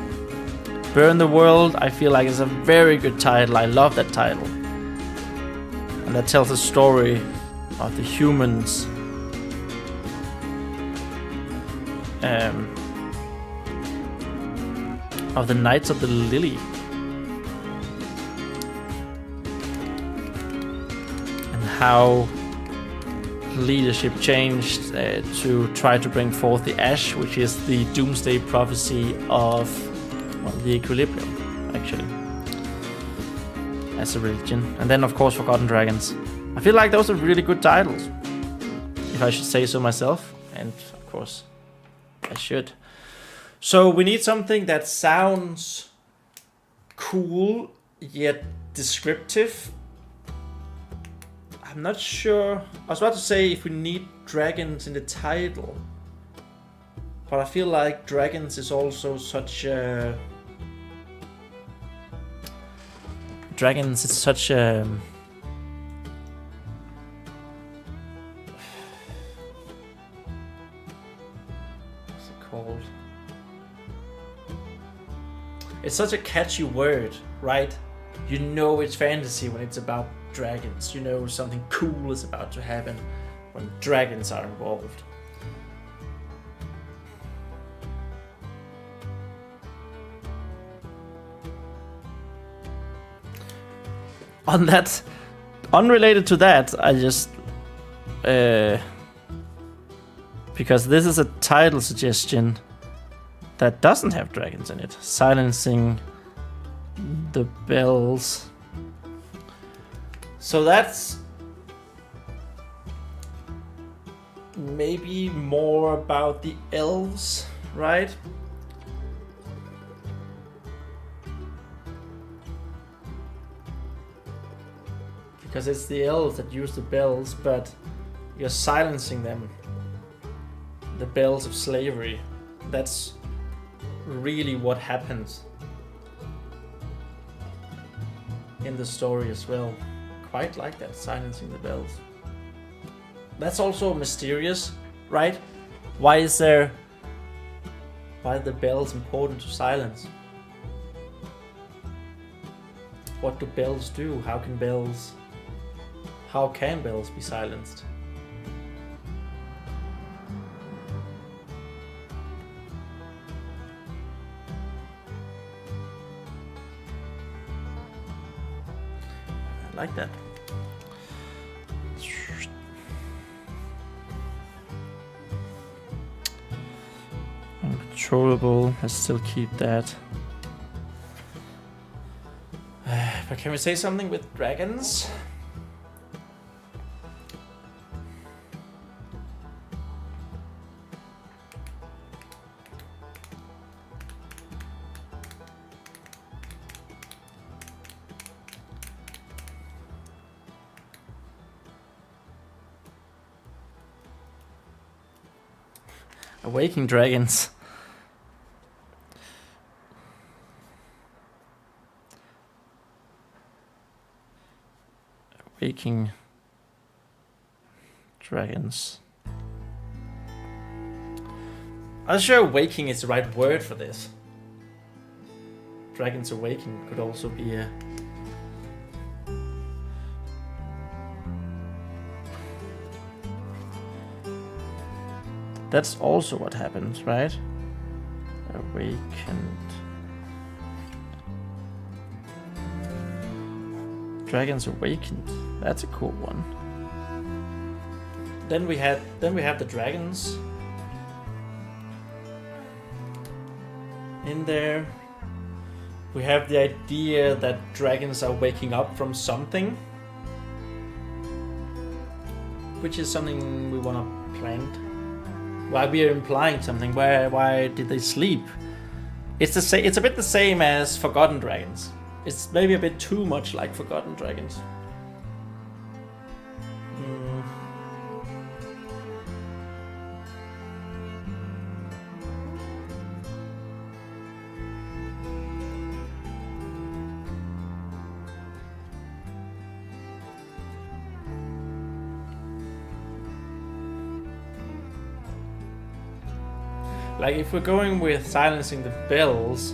Burn the World, I feel like is a very good title. I love that title. And that tells a story of the humans of the Knights of the Lily. And how leadership changed to try to bring forth the Ash, which is the doomsday prophecy of the Equilibrium, actually, as a religion. And then, of course, Forgotten Dragons. I feel like those are really good titles, if I should say so myself, and of course, I should. So we need something that sounds cool, yet descriptive. I'm not sure. I was about to say if we need dragons in the title, but I feel like dragons is also such a... Dragons is such a... What's it called? It's such a catchy word, right? You know it's fantasy when it's about dragons. You know something cool is about to happen when dragons are involved. On that, unrelated to that, I just because this is a title suggestion that doesn't have dragons in it. Silencing the Bells. So that's maybe more about the elves, right? Because it's the elves that use the bells, but you're silencing them. The bells of slavery. That's really what happens in the story as well. Quite like that, silencing the bells. That's also mysterious, right? Why are the bells important to silence? What do bells do? How can bells be silenced? I like that. Uncontrollable. Let's still keep that. But can we say something with dragons? Awaking dragons. Awaking dragons. I'm not sure awaking is the right word for this. Dragons awaking could also be a... That's also what happens, right? Awakened. Dragons awakened. That's a cool one. Then we have the dragons in there. We have the idea that dragons are waking up from something, which is something we want to plant. Why we are implying something? Why did they sleep? It's a bit the same as Forgotten Dragons. It's maybe a bit too much like Forgotten Dragons. Like if we're going with silencing the bells,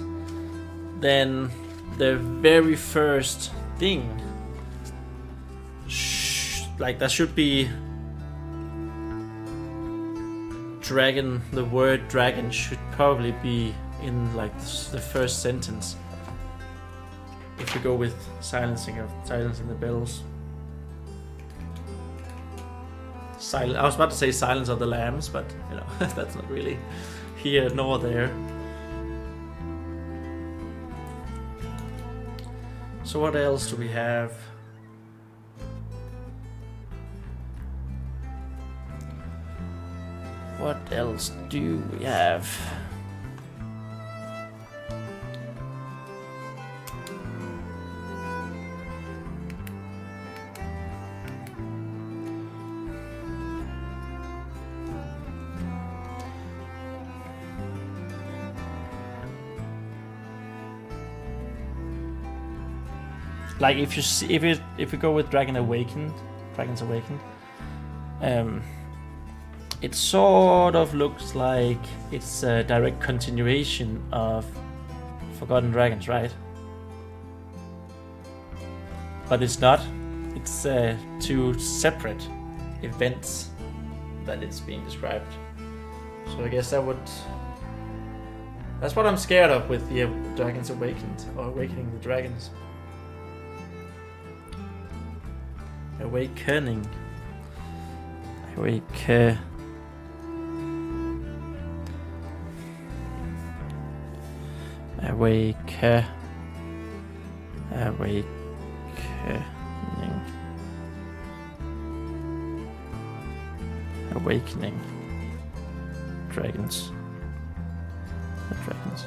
then the very first thing, like that should be dragon. The word dragon should probably be in like the first sentence. If we go with silencing the bells. I was about to say silence of the lambs, but you know that's not really here nor there. So what else do we have? What else do we have? Like if you see, if we go with Dragons Awakened, it sort of looks like it's a direct continuation of Forgotten Dragons, right? But it's not. It's two separate events that it's being described. So I guess that's what I'm scared of with the Dragons Awakened, or Awakening the Dragons. Awakening. Awakening. Awakening. Dragons. The dragons.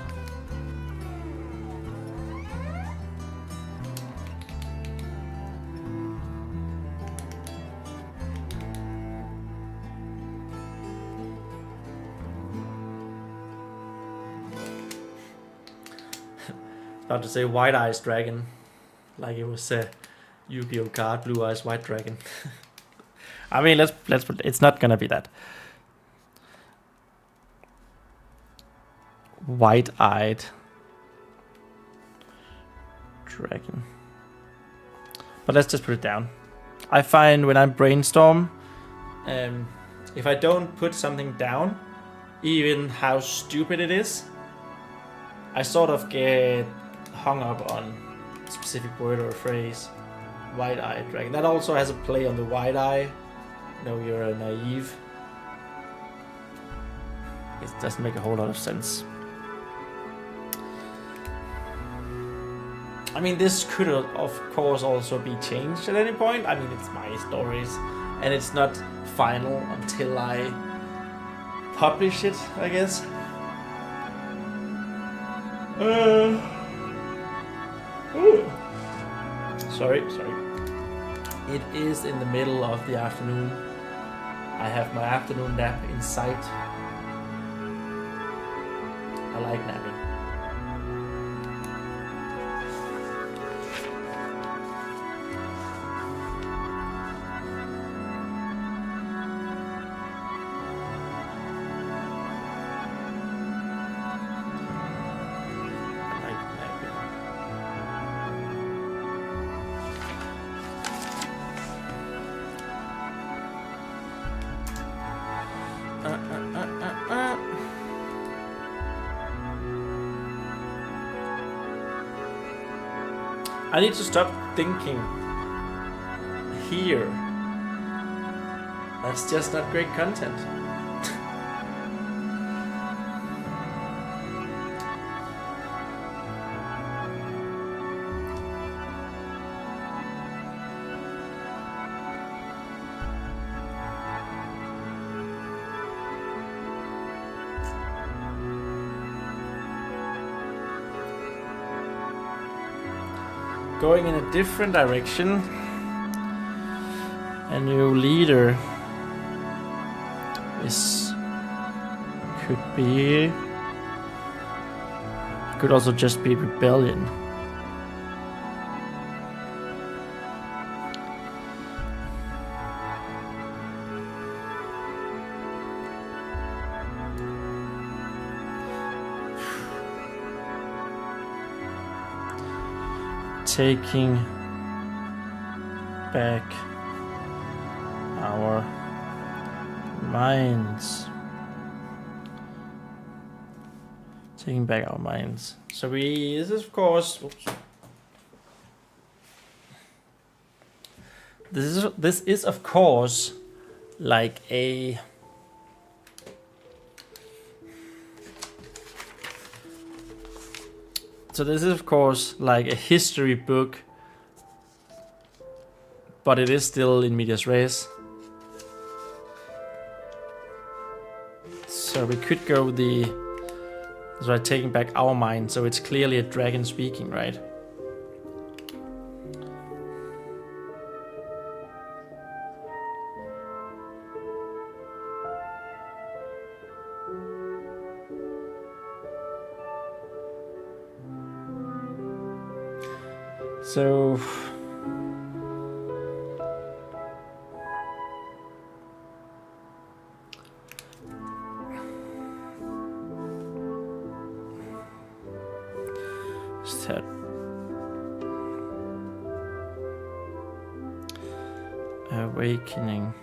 About to say White Eyes Dragon, like it was a Yu-Gi-Oh card, Blue Eyes White Dragon. I mean, let's put, it's not gonna be that. White-eyed dragon. But let's just put it down. I find when I brainstorm, if I don't put something down, even how stupid it is, I sort of get hung up on a specific word or a phrase. White-eyed dragon. That also has a play on the white eye. No, you're a naive. It doesn't make a whole lot of sense. I mean, this could of course also be changed at any point. I mean, it's my stories, and it's not final until I publish it, I guess. Sorry. It is in the middle of the afternoon. I have my afternoon nap in sight. I like napping. I need to stop thinking here. That's just not great content. Going in a different direction. A new leader could also just be rebellion. Taking back our minds. Taking back our minds. So this is of course. Oops. This is of course like a. So this is of course like a history book, but it is still in medias res. So we could go taking back our mind, so it's clearly a dragon speaking, right? So start awakening.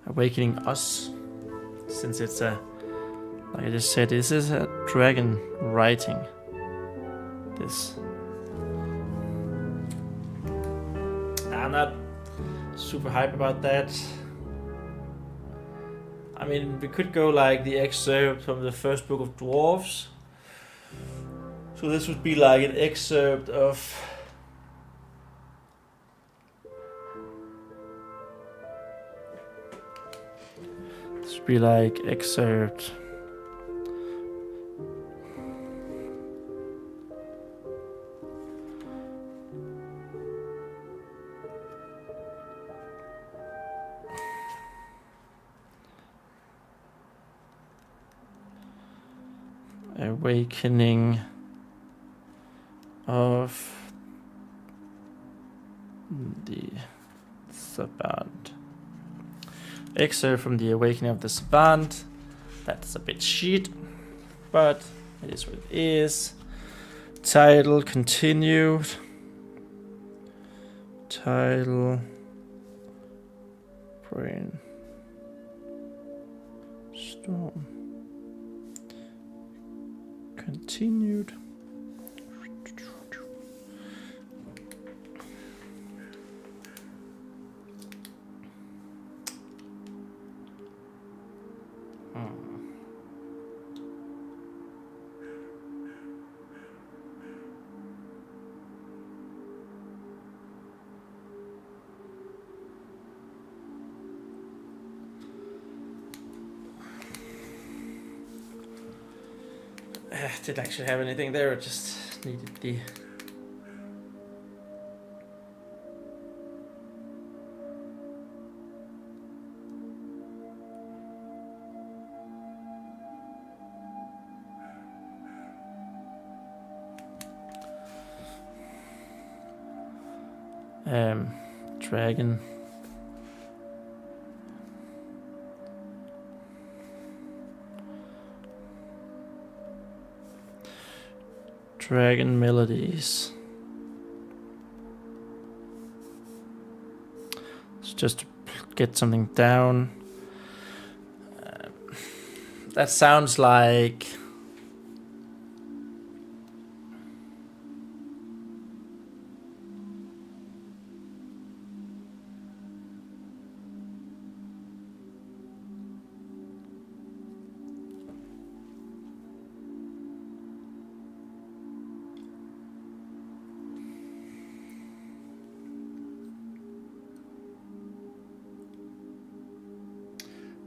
Awakening us, since it's a, like I just said, this is a dragon writing this. I'm not super hype about that. I mean, we could go like the excerpt from the first book of dwarves. So this would be like an excerpt of excerpt. Awakening of the Savant. Excerpt from the Awakening of the Savant. That's a bit shit, but it is what it is. Title continued. Title Brain Storm continued. Didn't actually have anything there, I just needed the dragon. Dragon melodies. just to get something down. That sounds like...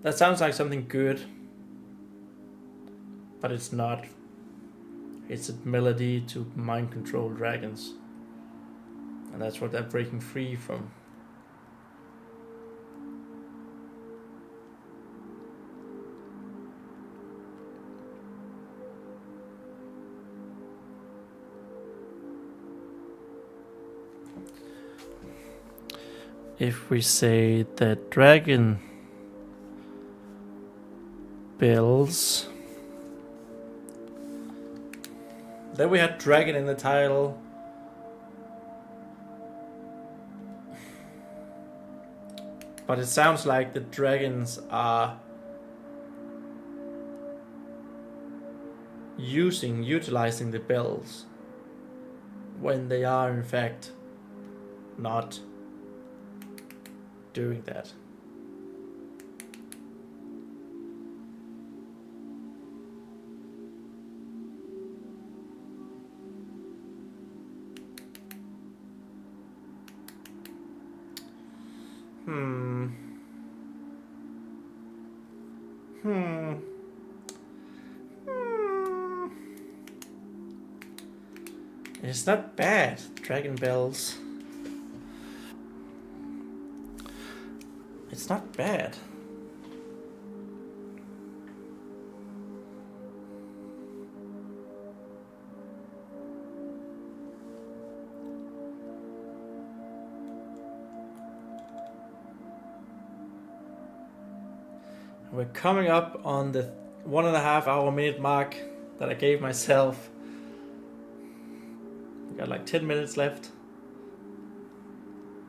That sounds like something good, but it's not. It's a melody to mind-control dragons, and that's what they're breaking free from. If we say that dragon bells. Then we had dragon in the title. But it sounds like the dragons are utilizing the bells when they are in fact not doing that. It's not bad, dragon bells. It's not bad. We're coming up on the 1.5 hour minute mark that I gave myself. We got like 10 minutes left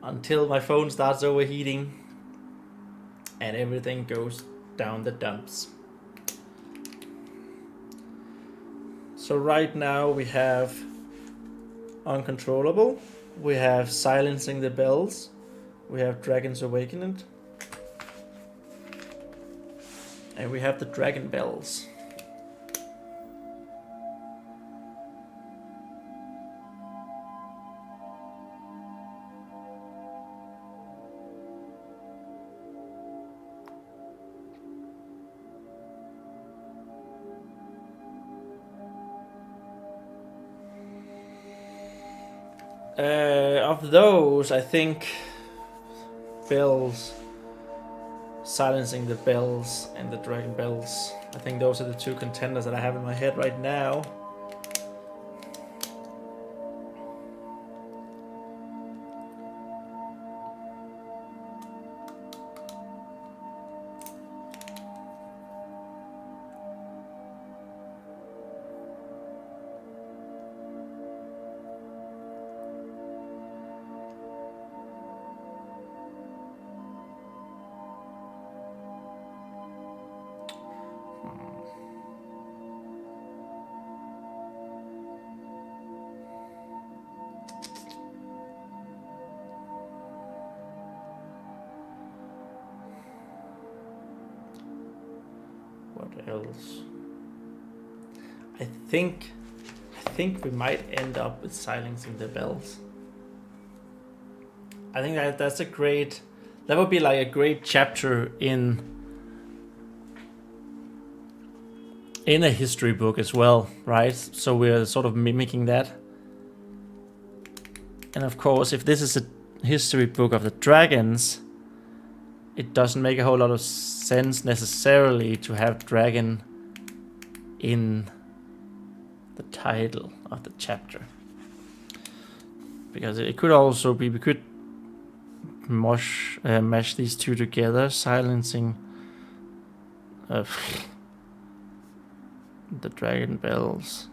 until my phone starts overheating and everything goes down the dumps. So right now we have uncontrollable, we have silencing the bells, we have dragons awakened, and we have the dragon bells. Of those, I think bells, silencing the bells and the dragon bells, I think those are the two contenders that I have in my head right now. What else? I think we might end up with silencing the bells. I think that's a great. That would be like a great chapter in a history book as well, right? So we're sort of mimicking that. And of course, if this is a history book of the dragons, it doesn't make a whole lot of sense necessarily to have dragon in the title of the chapter, because it could also be, we could mash these two together, silencing the dragon bells.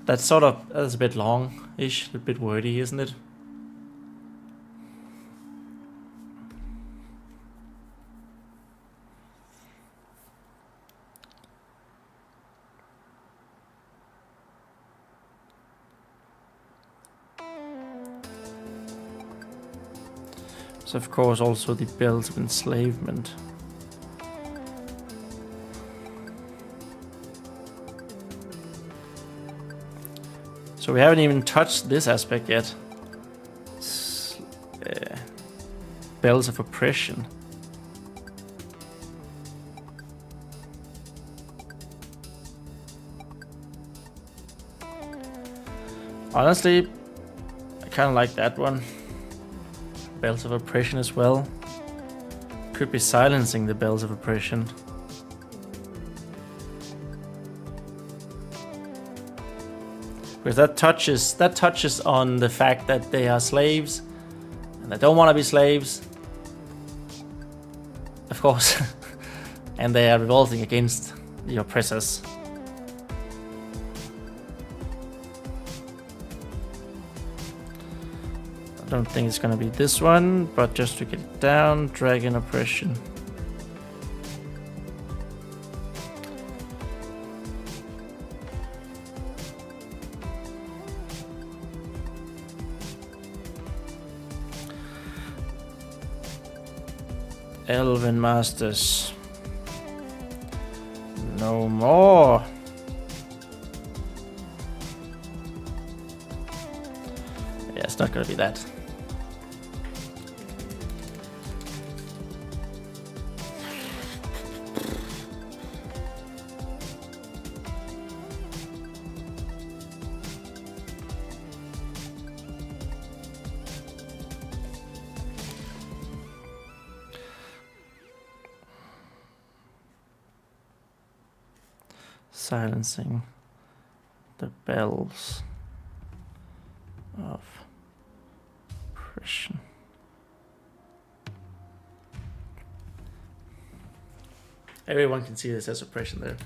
That's a bit long-ish, a bit wordy, isn't it? So of course also the bells of enslavement. So we haven't even touched this aspect yet. Bells of oppression. Honestly, I kind of like that one. Bells of oppression as well. Could be silencing the bells of oppression. Because that touches on the fact that they are slaves and they don't want to be slaves, of course, and they are revolting against the oppressors. I don't think it's gonna be this one, but just to get it down, dragon oppression. Elven Masters. No more. Yeah, it's not gonna be that. Silencing the bells of oppression. Everyone can see this as oppression there.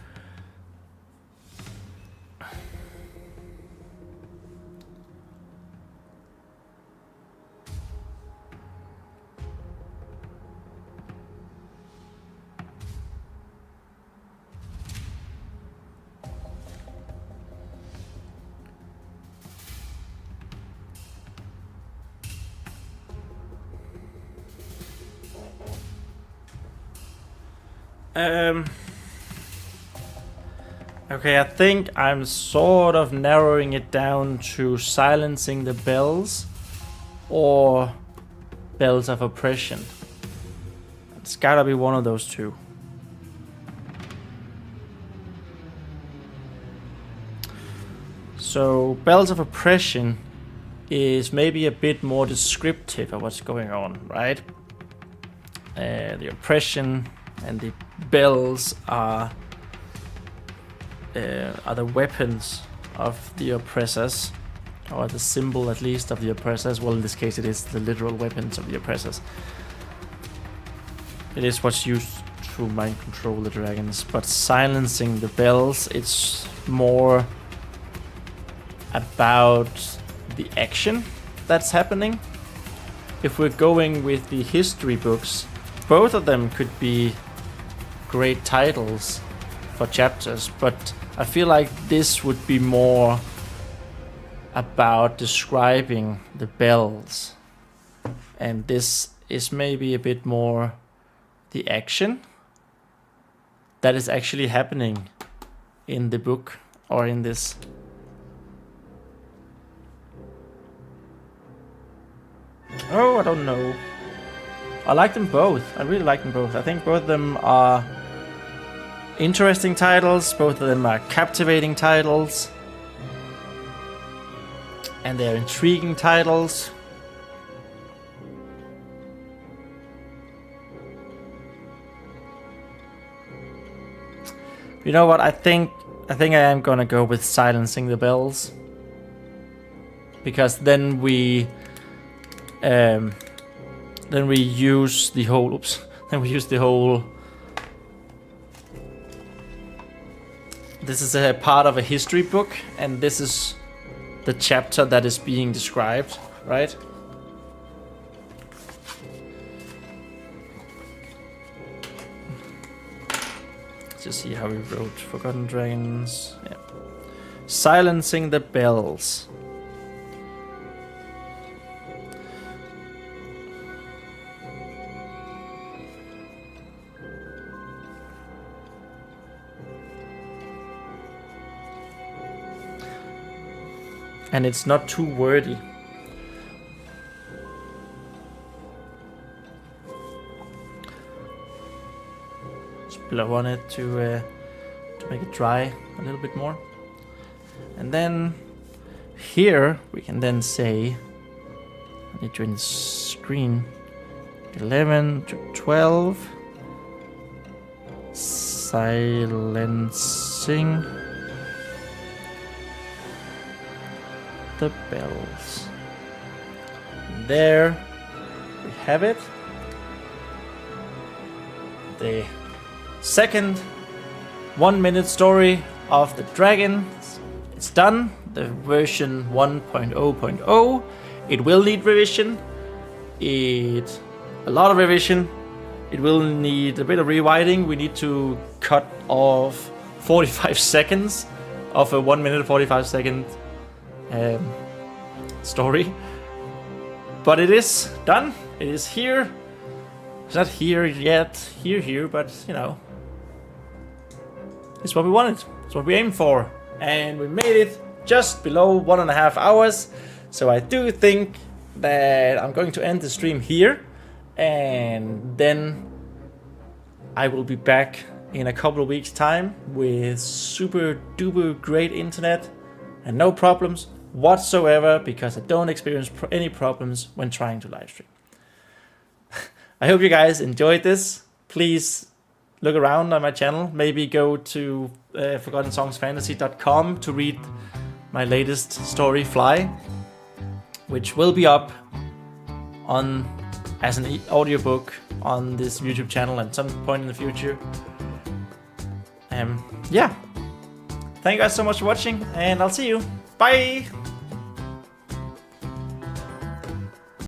Okay, I think I'm sort of narrowing it down to silencing the bells or bells of oppression. It's gotta be one of those two. So, bells of oppression is maybe a bit more descriptive of what's going on, right? The oppression and the bells are the weapons of the oppressors, or the symbol at least of the oppressors. Well, in this case it is the literal weapons of the oppressors. It is what's used to mind control the dragons, but silencing the bells, it's more about the action that's happening. If we're going with the history books, both of them could be great titles for chapters, but I feel like this would be more about describing the bells, and this is maybe a bit more the action that is actually happening in the book or in this. Oh, I don't know. I like them both. I really like them both. I think both of them are interesting titles. Both of them are captivating titles. And they're intriguing titles. You know what? I think I am gonna go with silencing the bells. Because then we use the whole this is a part of a history book, and this is the chapter that is being described, right? Let's just see how we wrote Forgotten Dragons. Yeah. Silencing the bells. and it's not too wordy. Just blow on it to make it dry a little bit more. And then here we can then say, I need to in the screen, 11 to 12, silencing the bells. There we have it. The second 1 minute story of the dragon. It's done. The version 1.0.0. It will need revision. A lot of revision. It will need a bit of rewriting. We need to cut off 45 seconds of a 1 minute 45 second story. But it is done. It is here. It's not here yet. Here, but you know, it's what we wanted. It's what we aimed for. And we made it just below 1.5 hours. So I do think that I'm going to end the stream here. And then I will be back in a couple of weeks' time with super duper great internet and no problems whatsoever, because I don't experience any problems when trying to live stream. I hope you guys enjoyed this. Please look around on my channel. Maybe go to forgottensongsfantasy.com to read my latest story, Fly, which will be up on as an audiobook on this YouTube channel at some point in the future. Yeah. Thank you guys so much for watching, and I'll see you. Bye!